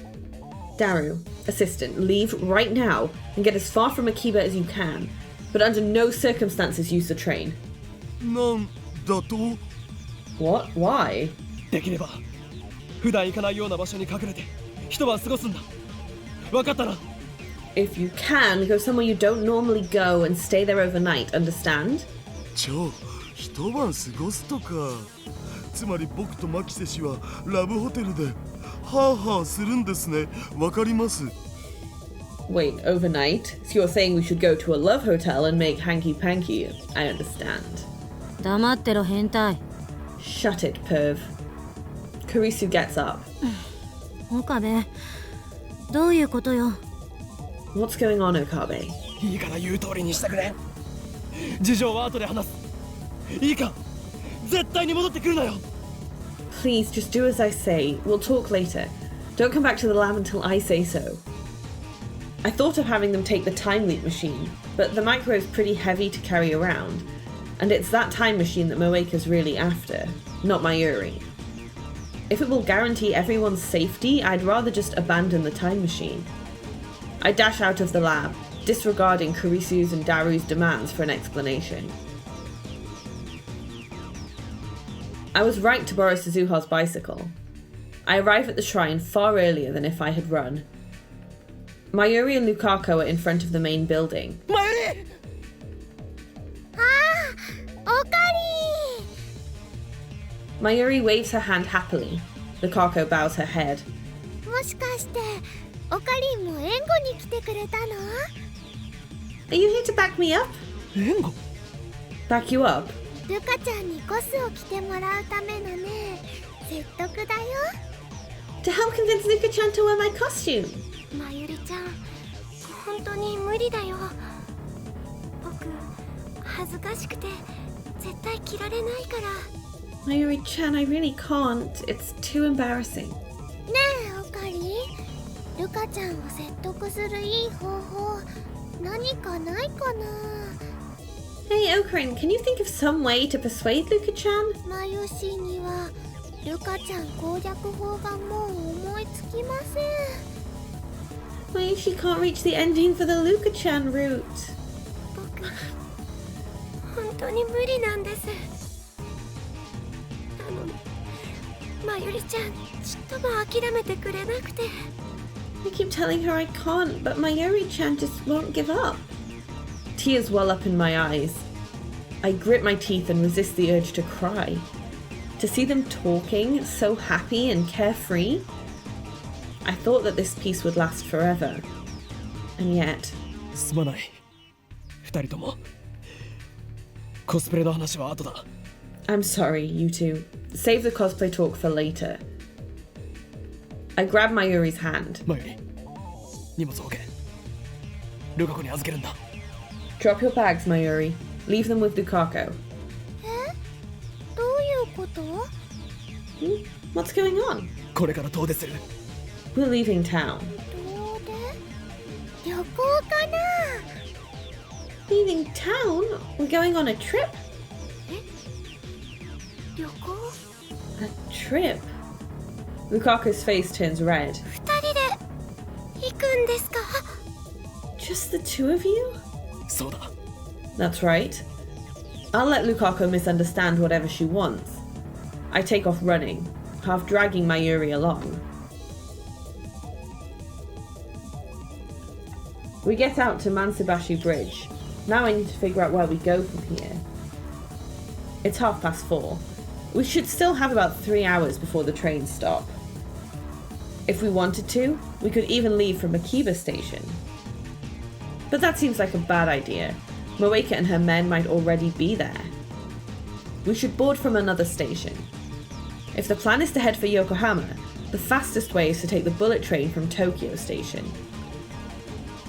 Daru, assistant, leave right now and get as far from Akiba as you can, but under no circumstances use the train. なんだと？ What? Why? できれば、普段行かないような場所に隠れて、一晩過ごすんだ。わかったな。If you can, go somewhere you don't normally go and stay there overnight, understand? 一晩過ごすとか。つまり僕と牧瀬氏はラブホテルでハーハーするんですね。わかります。Wait, overnight? So you're saying we should go to a love hotel and make hanky-panky? I understand. 黙ってろ変態。 Shut it, perv. Kurisu gets up. 岡部、どういうことよ。 What's going on, Okabe? いいから言う通りにしてくれ。事情は後で話す。いいか、絶対に戻ってくるなよ。 Please, just do as I say. We'll talk later. Don't come back to the lab until I say so. I thought of having them take the time leap machine, but the microwave's pretty heavy to carry around, and it's that time machine that Moeka's really after, not Mayuri. If it will guarantee everyone's safety, I'd rather just abandon the time machine. I dash out of the lab, disregarding Kurisu's and Daru's demands for an explanation. I was right to borrow Suzuha's bicycle. I arrive at the shrine far earlier than if I had run. Mayuri and Lukaku are in front of the main building. Mayuri! おか Mayuri waves her hand happily. Lukaku bows her head. もしかしておかりんも援護に来てくれたの？ Are you here to back me up? 援護? Back you up? ルカちゃんにコスを着てもらうためのね、説得だよ。 To help convince Luka-chan to wear my costume. まゆりちゃん、本当に無理だよ。僕、恥ずかしくて絶対着られないから。 Mayuri-chan, I really can't. It's too embarrassing. ねえ、おかり。ルカちゃんを説得するいい方法、何かないかな？ Hey, Okarin, can you think of some way to persuade Luka-chan? まゆしにはルカちゃん攻略法がもう思いつきません。Mayushi can't reach the ending for the Luka-chan route. 僕本当に無理なんです。なのにまゆりちゃんちっとも諦めてくれなくて。 I keep telling her I can't, but Mayuri-chan just won't give up. Tears well up in my eyes. I grit my teeth and resist the urge to cry. To see them talking, so happy and carefree. I thought that this peace would last forever. And yet... すまない。二人とも。コスプレの話は後だ。I'm sorry, you two. Save the cosplay talk for later. I grab Mayuri's hand. マユリ、荷物を置け。ルカ子に預けるんだ。Drop your bags, Mayuri. Leave them with Dukako. どういうこと？ What's going on? これから遠出する。We're leaving town. 遠出？旅行かな？ Leaving town? We're going on a trip? 旅行？ A trip? Lukaku's face turns red. 二人で行くんですか？ Just the two of you? そうだ。 That's right. I'll let Lukaku misunderstand whatever she wants. I take off running, half dragging Mayuri along. We get out to Mansubashi Bridge. Now I need to figure out where we go from here. It's 4:30. We should still have about 3 hours before the trains stop. If we wanted to, we could even leave from Akiba Station. But that seems like a bad idea. Moeka and her men might already be there. We should board from another station. If the plan is to head for Yokohama, the fastest way is to take the bullet train from Tokyo Station.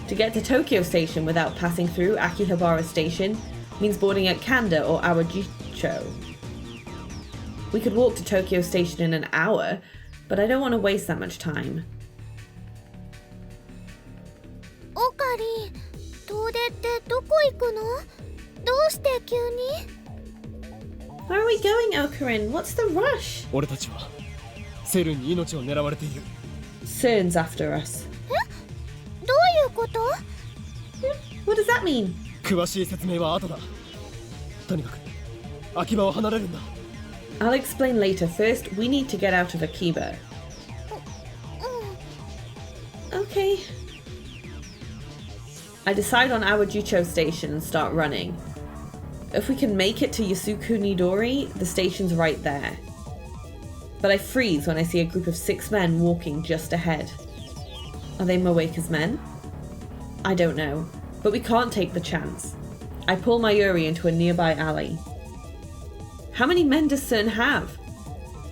To get to Tokyo Station without passing through Akihabara Station means boarding at Kanda or Awajicho. We could walk to Tokyo Station in an hour, but I don't want to waste that much time. オカリ、遠出ってどこ行くの？どうして急に？ Where are we going, Okarin? What's the rush? 俺たちはセルンに命を狙われている。 Cern's after us. どういうこと？ What does that mean? 詳しい説明は後だ。とにかく秋葉を離れるんだ。 I'll explain later. First, we need to get out of Akiba. Okay. I decide on Awajicho Station and start running. If we can make it to Yasuku Nidori, the station's right there. But I freeze when I see a group of 6 men walking just ahead. Are they Moeka's men? I don't know, but we can't take the chance. I pull Mayuri into a nearby alley. How many men does Cern have?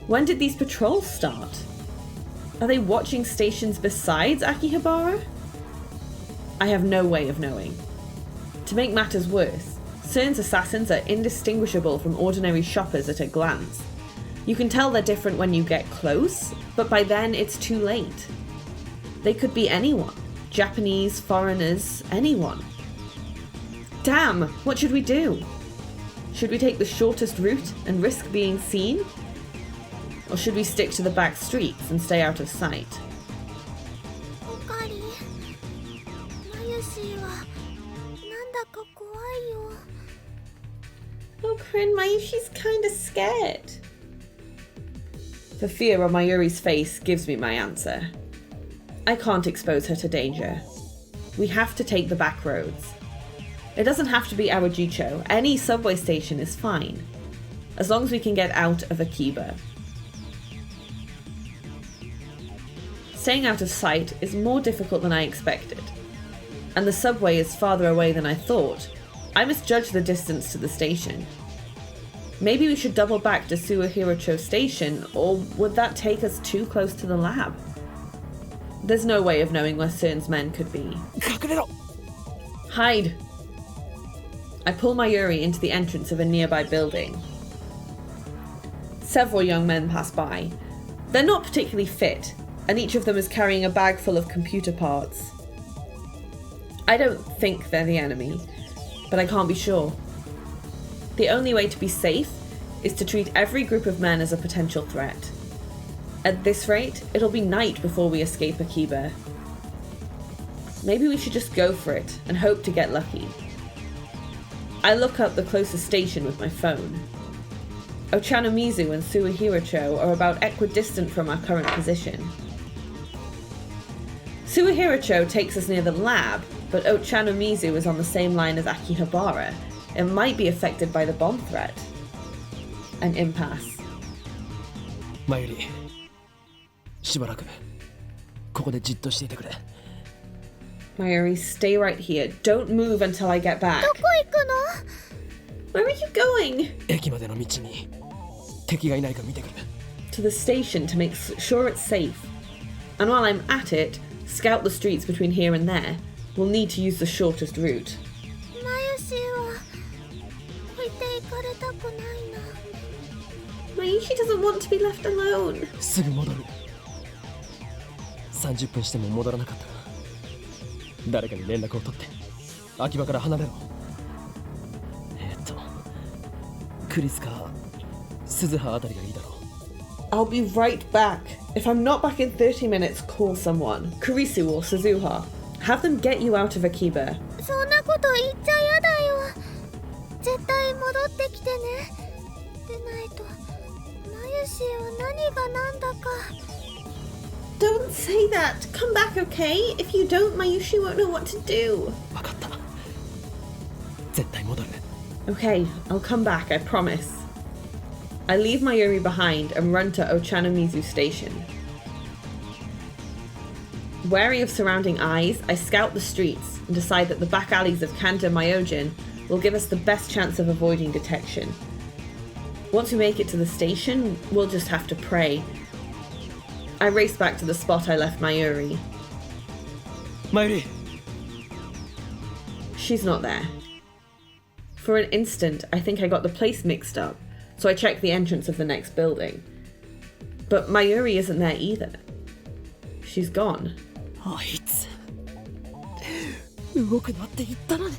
When did these patrols start? Are they watching stations besides Akihabara? I have no way of knowing. To make matters worse, Cern's assassins are indistinguishable from ordinary shoppers at a glance. You can tell they're different when you get close, but by then it's too late. They could be anyone. Japanese, foreigners, anyone. Damn, what should we do? Should we take the shortest route and risk being seen? Or should we stick to the back streets and stay out of sight? オカリ、マユシーはなんだか怖いよ。 Oh, Corinne, Mayushi's kinda scared. The fear on Mayuri's face gives me my answer. I can't expose her to danger. We have to take the back roads. It doesn't have to be Awajicho. Any subway station is fine, as long as we can get out of Akiba. Staying out of sight is more difficult than I expected, and the subway is farther away than I thought. I misjudged the distance to the station. Maybe we should double back to Suwahirocho Station, or would that take us too close to the lab? There's no way of knowing where Cern's men could be. 隠れろ。 Hide! I pull Mayuri into the entrance of a nearby building. Several young men pass by. They're not particularly fit, and each of them is carrying a bag full of computer parts. I don't think they're the enemy, but I can't be sure. The only way to be safe is to treat every group of men as a potential threat. At this rate, it'll be night before we escape Akiba. Maybe we should just go for it and hope to get lucky. I look up the closest station with my phone. Ochanomizu and Suihiracho are about equidistant from our current position. Suihiracho takes us near the lab, but Ochanomizu is on the same line as Akihabara. It might be affected by the bomb threat. An impasse. マユリ、しばらくここでじっとしていてくれ。 Mayuri, stay right here. Don't move until I get back. どこ行くの？ Where are you going? 駅までの道に敵がいないか見てくる。 To the station to make sure it's safe. And while I'm at it, scout the streets between here and there. We'll need to use the shortest route. マユシは置いて行かれたくないな。 Mayushi doesn't want to be left alone. すぐ戻る。30分しても戻らなかったら誰かに連絡を取って秋葉から離れろ。クリスか鈴葉あたりがいいだろう。 I'll be right back. If I'm not back in 30 minutes, call someone. Kurisu or Suzuha. Have them get you out of Akiba. そんなこと言っちゃやだよ。絶対戻ってきてね。でないとマユシは何が何だか。 Don't say that. Come back, okay? If you don't, Mayushi won't know what to do. 分かった。絶対戻る。 Okay, I'll come back, I promise. I leave Mayuri behind and run to Ochanomizu Station. Wary of surrounding eyes, I scout the streets and decide that the back alleys of Kanda Myojin will give us the best chance of avoiding detection. Once we make it to the station, we'll just have to pray. I race back to the spot I left Mayuri. マユリ、 She's not there. For an instant, I think I got the place mixed up, so I check the entrance of the next building. But Mayuri isn't there either. She's gone. あいつ動くなって言ったのに。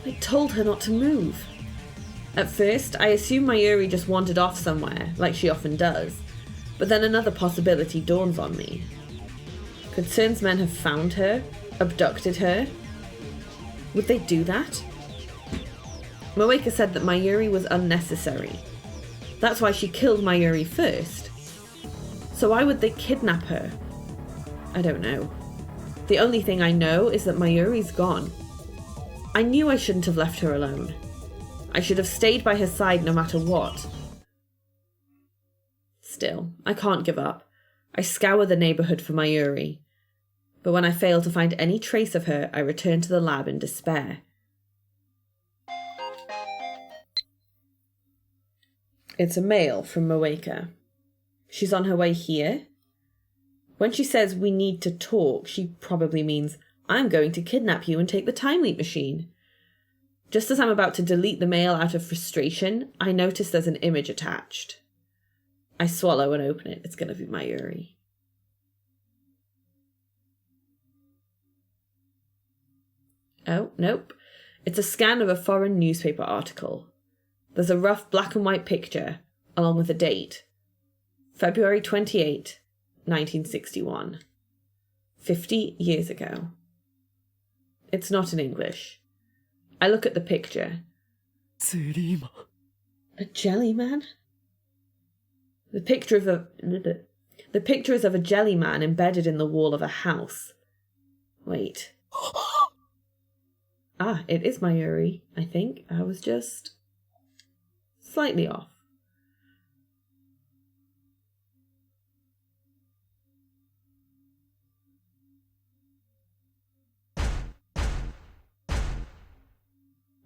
I told her not to move. At first, I assumed Mayuri just wandered off somewhere, like she often does. But then another possibility dawns on me. Could Cern's men have found her? Abducted her? Would they do that? Moeka said that Mayuri was unnecessary. That's why she killed Mayuri first. So why would they kidnap her? I don't know. The only thing I know is that Mayuri's gone. I knew I shouldn't have left her alone. I should have stayed by her side no matter what. Still, I can't give up. I scour the neighbourhood for Mayuri. But when I fail to find any trace of her, I return to the lab in despair. It's a mail from Moeka. She's on her way here. When she says we need to talk, she probably means I'm going to kidnap you and take the time leap machine. Just as I'm about to delete the mail out of frustration, I notice there's an image attached. I swallow and open it. It's going to be Mayuri. Oh, nope. It's a scan of a foreign newspaper article. There's a rough black and white picture, along with a date. February 28, 1961. 50 years ago. It's not in English. I look at the picture. ツリーマン。 A jelly man? The picture is of a jelly man embedded in the wall of a house. Wait. Ah, it is Mayuri, I think. I was just slightly off.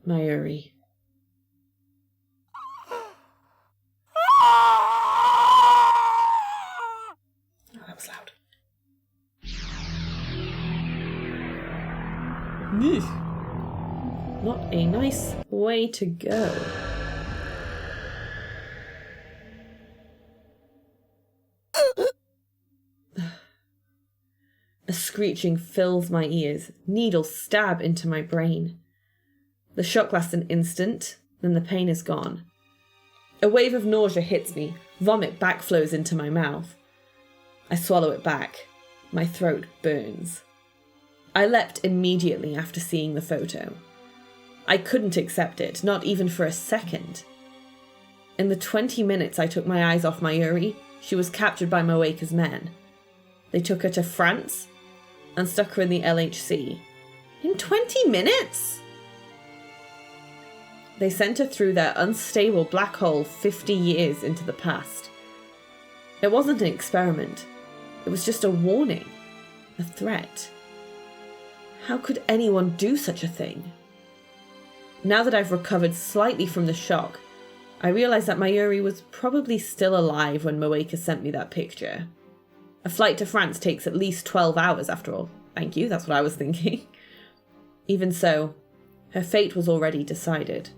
Mayuri. Oh, that was loud. Not a nice way to go. A screeching fills my ears. Needles stab into my brain. The shock lasts an instant, then the pain is gone. A wave of nausea hits me. Vomit backflows into my mouth. I swallow it back. My throat burns. I leapt immediately after seeing the photo. I couldn't accept it, not even for a second. In the 20 minutes I took my eyes off Mayuri, she was captured by Moeka's men. They took her to France and stuck her in the LHC. In 20 minutes? They sent her through their unstable black hole 50 years into the past. It wasn't an experiment. It was just a warning, a threat. How could anyone do such a thing? Now that I've recovered slightly from the shock, I realise that Mayuri was probably still alive when Moeka sent me that picture. A flight to France takes at least 12 hours after all. Thank you, that's what I was thinking. Even so, her fate was already decided.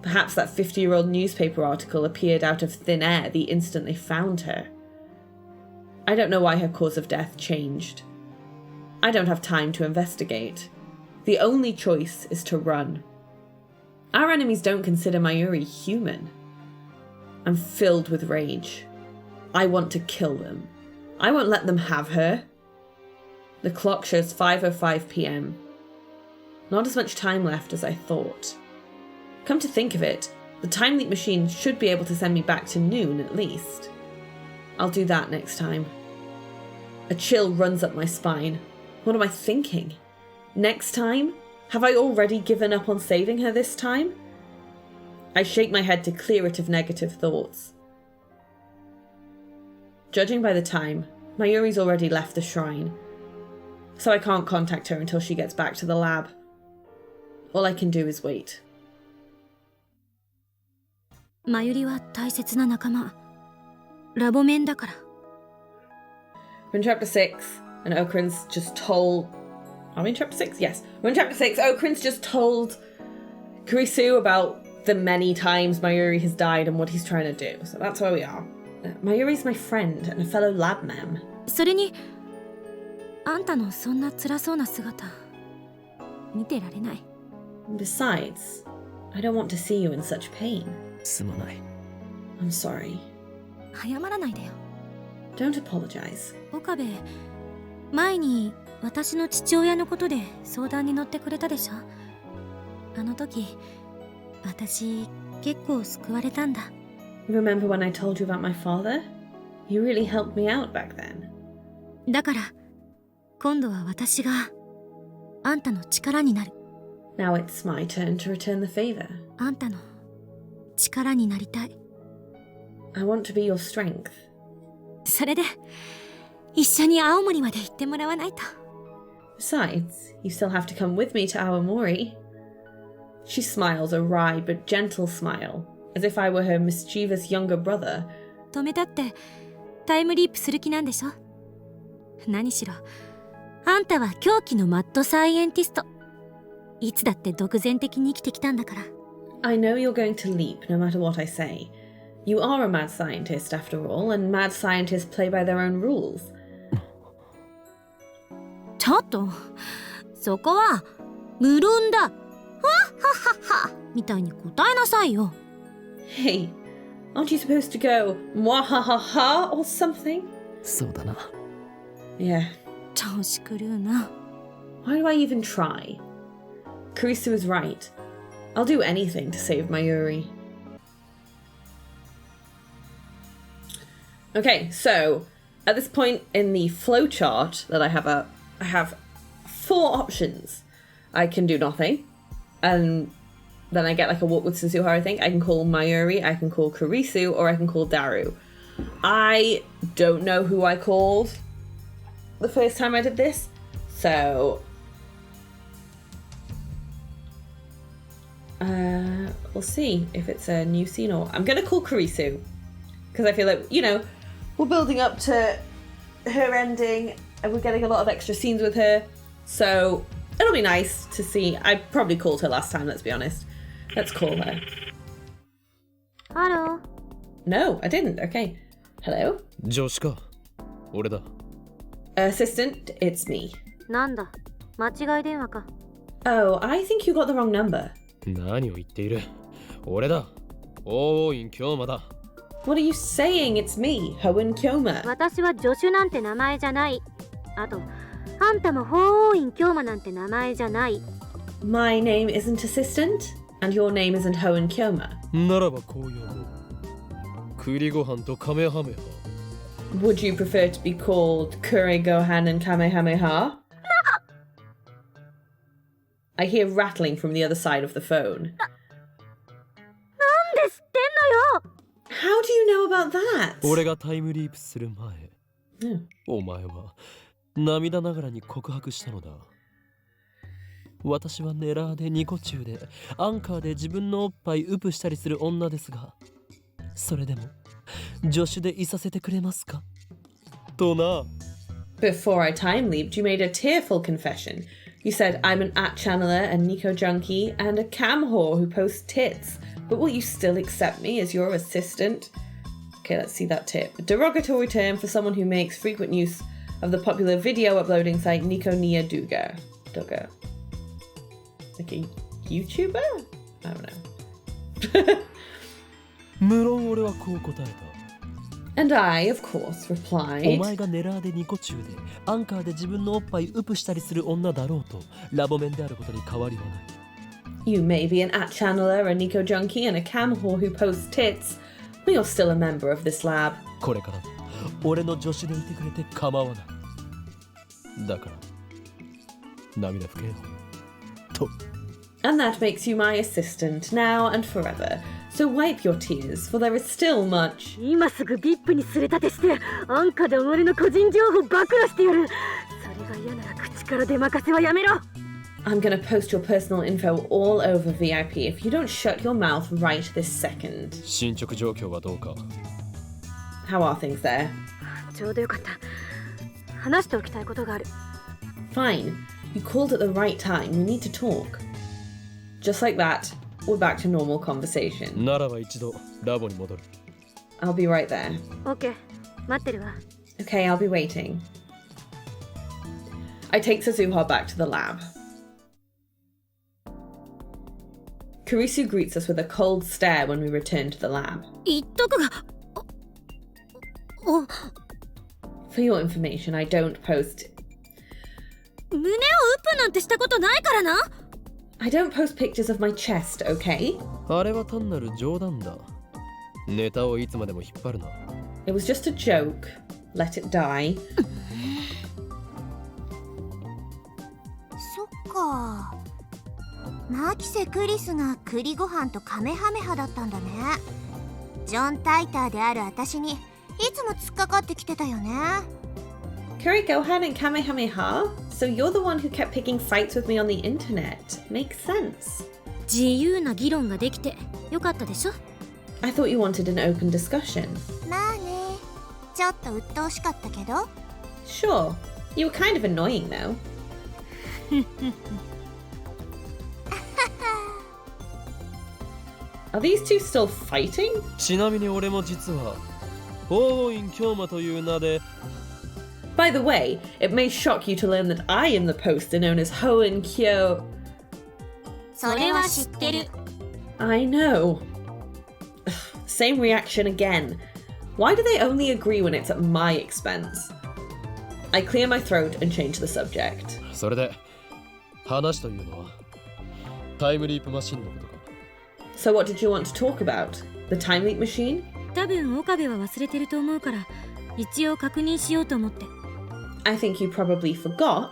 Perhaps that 50-year-old newspaper article appeared out of thin air the instant they found her. I don't know why her cause of death changed. I don't have time to investigate. The only choice is to run. Our enemies don't consider Mayuri human. I'm filled with rage. I want to kill them. I won't let them have her. The clock shows 5:05 p.m. Not as much time left as I thought. Come to think of it, the time leap machine should be able to send me back to noon at least. I'll do that next time. A chill runs up my spine. What am I thinking? Next time? Have I already given up on saving her this time? I shake my head to clear it of negative thoughts. Judging by the time, Mayuri's already left the shrine, so I can't contact her until she gets back to the lab. All I can do is wait. マユリは大切な仲間。ラボメンだから。We're in chapter 6, and Okrin's just told... Are we in chapter 6? Yes. We're in chapter 6. Okrin's just told Kurisu about the many times Mayuri has died and what he's trying to do. So that's where we are. Mayuri's my friend and a fellow lab mem. それに、あんたのそんな辛そうな姿、見てられない。Besides, I don't want to see you in such pain. すまない。I'm sorry. 謝らないでよ。Don't apologize. 岡部、前に私の父親のことで相談に乗ってくれたでしょ。あの時、私結構救われたんだ。Remember when I told you about my father? You really helped me out back then. だから、今度は私があんたの力になる。Now it's my turn to return the favor. あんたの力になりたい。I want to be your strength. それで、一緒に青森まで行ってもらわないと。Besides, you still have to come with me to Awamori. She smiles, a wry but gentle smile, as if I were her mischievous younger brother. 止めたってタイムリープする気なんでしょ。何しろあんたは狂気のマッドサイエンティスト。いつだって独善的に生きてきたんだから。I know you're going to leap no matter what I say. You are a mad scientist after all, and mad scientists play by their own rules. ちょっとそこは無論だ。はっはっはっはみたいに答えなさいよ。Hey, aren't you supposed to go mwahahaha or something? そうだな。Yeah. 調子狂うな。Why do I even try? Kurisu is right. I'll do anything to save Mayuri. Okay, so at this point in the flowchart that I have up, I have 4 options. I can do nothing, and then I get like a walk with Suzuha, I think. I can call Mayuri, I can call Kurisu, or I can call Daru. I don't know who I called the first time I did this, so we'll see if it's a new scene or... I'm gonna call Kurisu, because I feel like, you know, we're building up to her ending and we're getting a lot of extra scenes with her, so it'll be nice to see. I probably called her last time, let's be honest. Let's call her. Hello. No, I didn't. Okay. Hello? 助手か。俺だ。Assistant, it's me. なんだ、間違い電話か。Oh, I think you got the wrong number. 何を言っている。俺だ。大院京馬だ。What are you saying? It's me, Hoen Kyoma. 私は助手なんて名前じゃない。あと、ああんたも法王院京馬なんて名前じゃない。 My name isn't assistant, and your name isn't Hoen Kyoma. ならばこう呼ぼう。栗ご飯とカメハメハ。 Would you prefer to be called Kure Gohan and Kamehameha? I hear rattling from the other side of the phone. なんで知ってんのよ。 How do you know about that? 俺がタイムリープする前、 Hmm. お前は涙ながらに告白したのだ。私はネラーでニコ中でアンカーで自分のおっぱいウプしたりする女ですが、それでも助手でいさせてくれますかとな。 Before I time leaped, you made a tearful confession. You said, I'm an at-channeler, a Nico junkie, and a cam whore who posts tits. But will you still accept me as your assistant? Okay, let's see that tip. A derogatory term for someone who makes frequent use of the popular video uploading site Nico Nia Duga. Like a YouTuber? I don't know. 無論俺はこう答えた。 And I, of course, お replied, 前がネラーでニコ中でアンカーで自分のおっぱいウプしたりする女だろうとラボメンであることに変わりはない。 You may be an at-channeler, a Nico junkie, and a cam whore who posts tits, but you're still a member of this lab. これから俺の助手でいてくれて構わない。だから涙拭けよと。 And that makes you my assistant now and forever. So wipe your tears, for there is still much. 今すぐ VIP にすれ立てして安価で己の個人情報暴露してやる。それが嫌なら口から出任せはやめろ。 I'm gonna post your personal info all over VIP if you don't shut your mouth right this second. 進捗状況はどうか。 How are things there? ちょうどよかった。話しておきたいことがある。 Fine. You called at the right time. We need to talk. Just like that, we're back to normal conversation. ならば一度ラボに戻る。 I'll be right there. OK、待ってるわ。 Okay, I'll be waiting. I take Suzuha back to the lab. Kurisu greets us with a cold stare when we return to the lab. 言っとくが。お、 For your information, I don't post... 胸をウプなんてしたことないからな。 I don't post pictures of my chest, okay? あれは単なる冗談だ。ネタをいつまでも引っ張るな。 It was just a joke. Let it die. そっか。マキセ・クリスが栗ご飯とカメハメハだったんだね。ジョン・タイターである私にいつも突っかかってきてたよね。 Kuri Gohan and Kamehameha? So you're the one who kept picking fights with me on the internet. Makes sense. 自由な議論ができてよかったでしょ。 I thought you wanted an open discussion. まあね、ちょっと鬱陶しかったけど。 Sure. You were kind of annoying though. Are these two still fighting? ちなみに俺も実は法王院京馬という名で。 By the way, it may shock you to learn that I am the poster known as Hoen Kyo. それは知ってる。 I know. Same reaction again. Why do they only agree when it's at my expense? I clear my throat and change the subject. それで話というのはタイムリープマシンのことか。 So what did you want to talk about? The time leap machine? 多分岡部は忘れてると思うから一応確認しようと思って。 I think you probably forgot,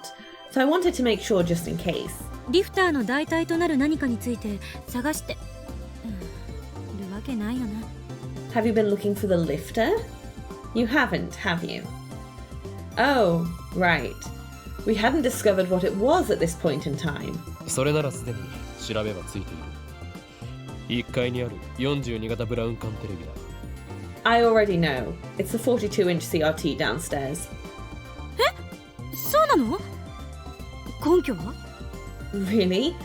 so I wanted to make sure just in case. リフターの代替となる何かについて探して、るわけないよな。 Have you been looking for the lifter? You haven't, have you? Oh, right. We hadn't discovered what it was at this point in time. それならすでに調べはついている。1階にある42型ブラウン管テレビだ。 I already know. It's the 42-inch CRT downstairs. そうなの？根拠は？ Really?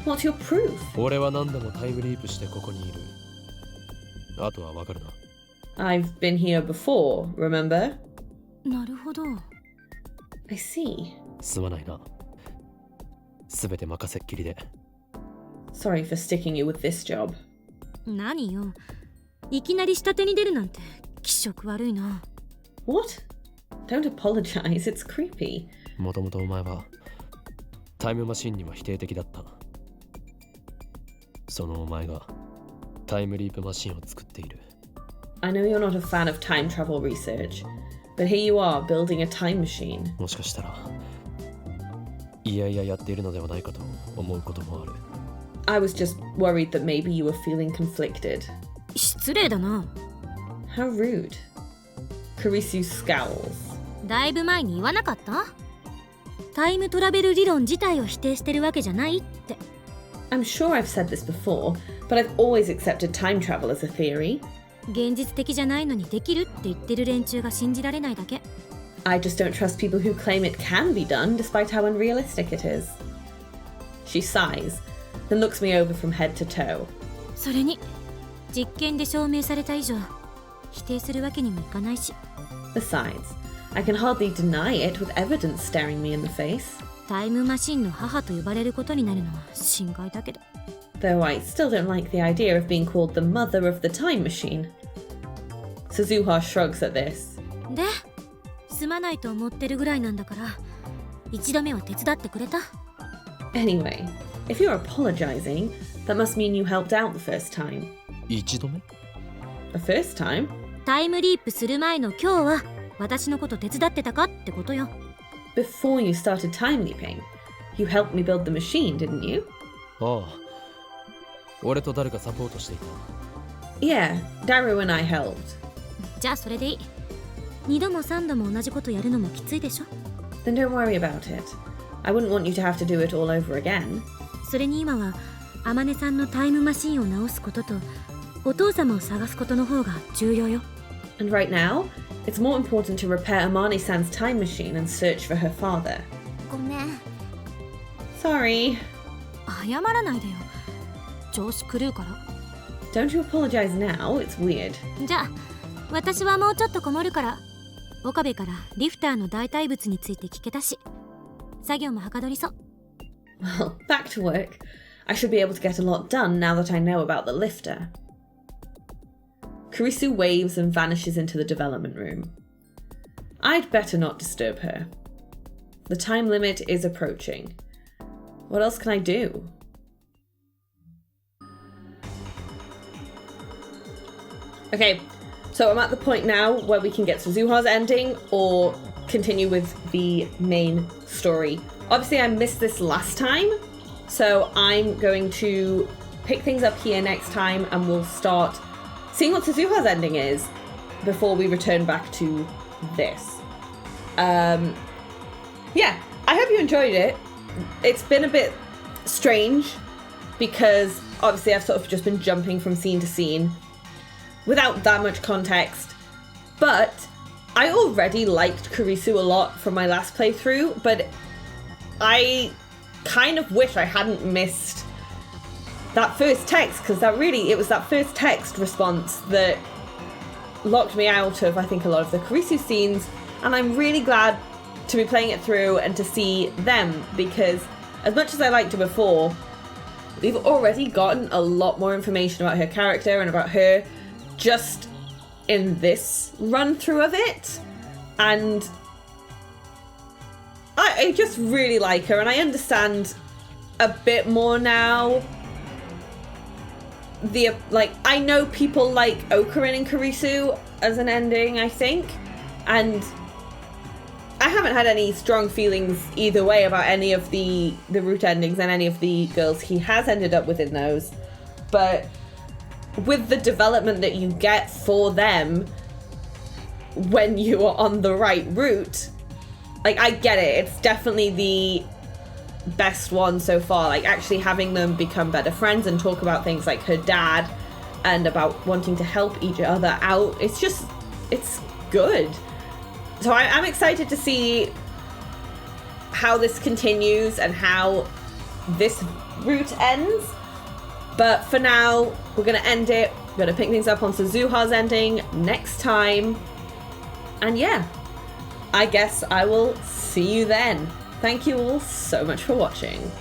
What's your proof? 俺は何度もタイムリープしてここにいる。あとはわかるな。 I've been here before, remember? なるほど。 I see. すまないな。すべて任せっきりで。 Sorry for sticking you with this job. 何よ。いきなり下手に出るなんて、気色悪いな。 What? Don't apologize, it's creepy. もともとお前はタイムマシンには否定的だった。そのお前がタイムリープマシンを作っている。 I know you're not a fan of time travel research, but here you are building a time machine. もしかしたらいやいややっているのではないかと思うこともある。 I was just worried that maybe you were feeling conflicted. 失礼だな。 How rude. Kurisu scowls. だいぶ前に言わなかった？タイムトラベル理論自体を否定してるわけじゃないって。 I'm sure I've said this before, but I've always accepted time travel as a theory. 現実的じゃないのにできるって言ってる連中が信じられないだけ。 I just don't trust people who claim it can be done despite how unrealistic it is. She sighs, then looks me over from head to toe. それに実験で証明された以上否定するわけにもいかないし。 Besides, I can hardly deny it with evidence staring me in the face. タイムマシンの母と呼ばれることになるのは心外だけど。 Though I still don't like the idea of being called the mother of the time machine. Suzuha shrugs at this. ですまないと思ってるぐらいなんだから一度目は手伝ってくれた？ Anyway, if you're apologizing, that must mean you helped out the first time. 一度目？ The first time? タイムリープする前の今日は私のこと手伝ってたかってことよ。 Before you started time leaping, you helped me build the machine, didn't you? ああ、俺と誰かサポートしていた。 Yeah, Daru and I helped. じゃあそれでいい。二度も三度も同じことやるのもきついでしょ。 Then don't worry about it. I wouldn't want you to have to do it all over again. それに今は天音さんのタイムマシンを直すこととお父様を探すことの方が重要よ。 And right now, it's more important to repair Amane-san's time machine and search for her father. ごめん。 Sorry. 謝らないでよ。調子狂うから。 Don't you apologize now? It's weird. じゃあ私はもうちょっとこもるから。岡部からリフターの代替物について聞けたし作業もはかどりそう。 Well, back to work. I should be able to get a lot done now that I know about the lifter. Kurisu waves and vanishes into the development room. I'd better not disturb her. The time limit is approaching. What else can I do? Okay, so I'm at the point now where we can get Suzuha's ending or continue with the main story. Obviously, I missed this last time, so I'm going to pick things up here next time and we'll start seeing what Suzuha's ending is before we return back to this. Yeah, I hope you enjoyed it. It's been a bit strange because obviously I've sort of just been jumping from scene to scene without that much context, but I already liked Kurisu a lot from my last playthrough, but I kind of wish I hadn't missed that first text, because it was that first text response that locked me out of, I think, a lot of the Kurisu scenes, and I'm really glad to be playing it through and to see them, because as much as I liked her before, we've already gotten a lot more information about her character and about her just in this run through of it, and I just really like her, and I understand a bit more now. I know people like Ocarina and Kurisu as an ending, I think, and I haven't had any strong feelings either way about any of the route endings and any of the girls he has ended up with in those, but with the development that you get for them when you are on the right route, I get it. It's definitely the best one so far. Actually having them become better friends and talk about things like her dad and about wanting to help each other out. It's good. So I'm excited to see how this continues and how this route ends. But for now, we're going to end it. We're going to pick things up on Suzuha's ending next time. And yeah, I guess I will see you then. Thank you all so much for watching.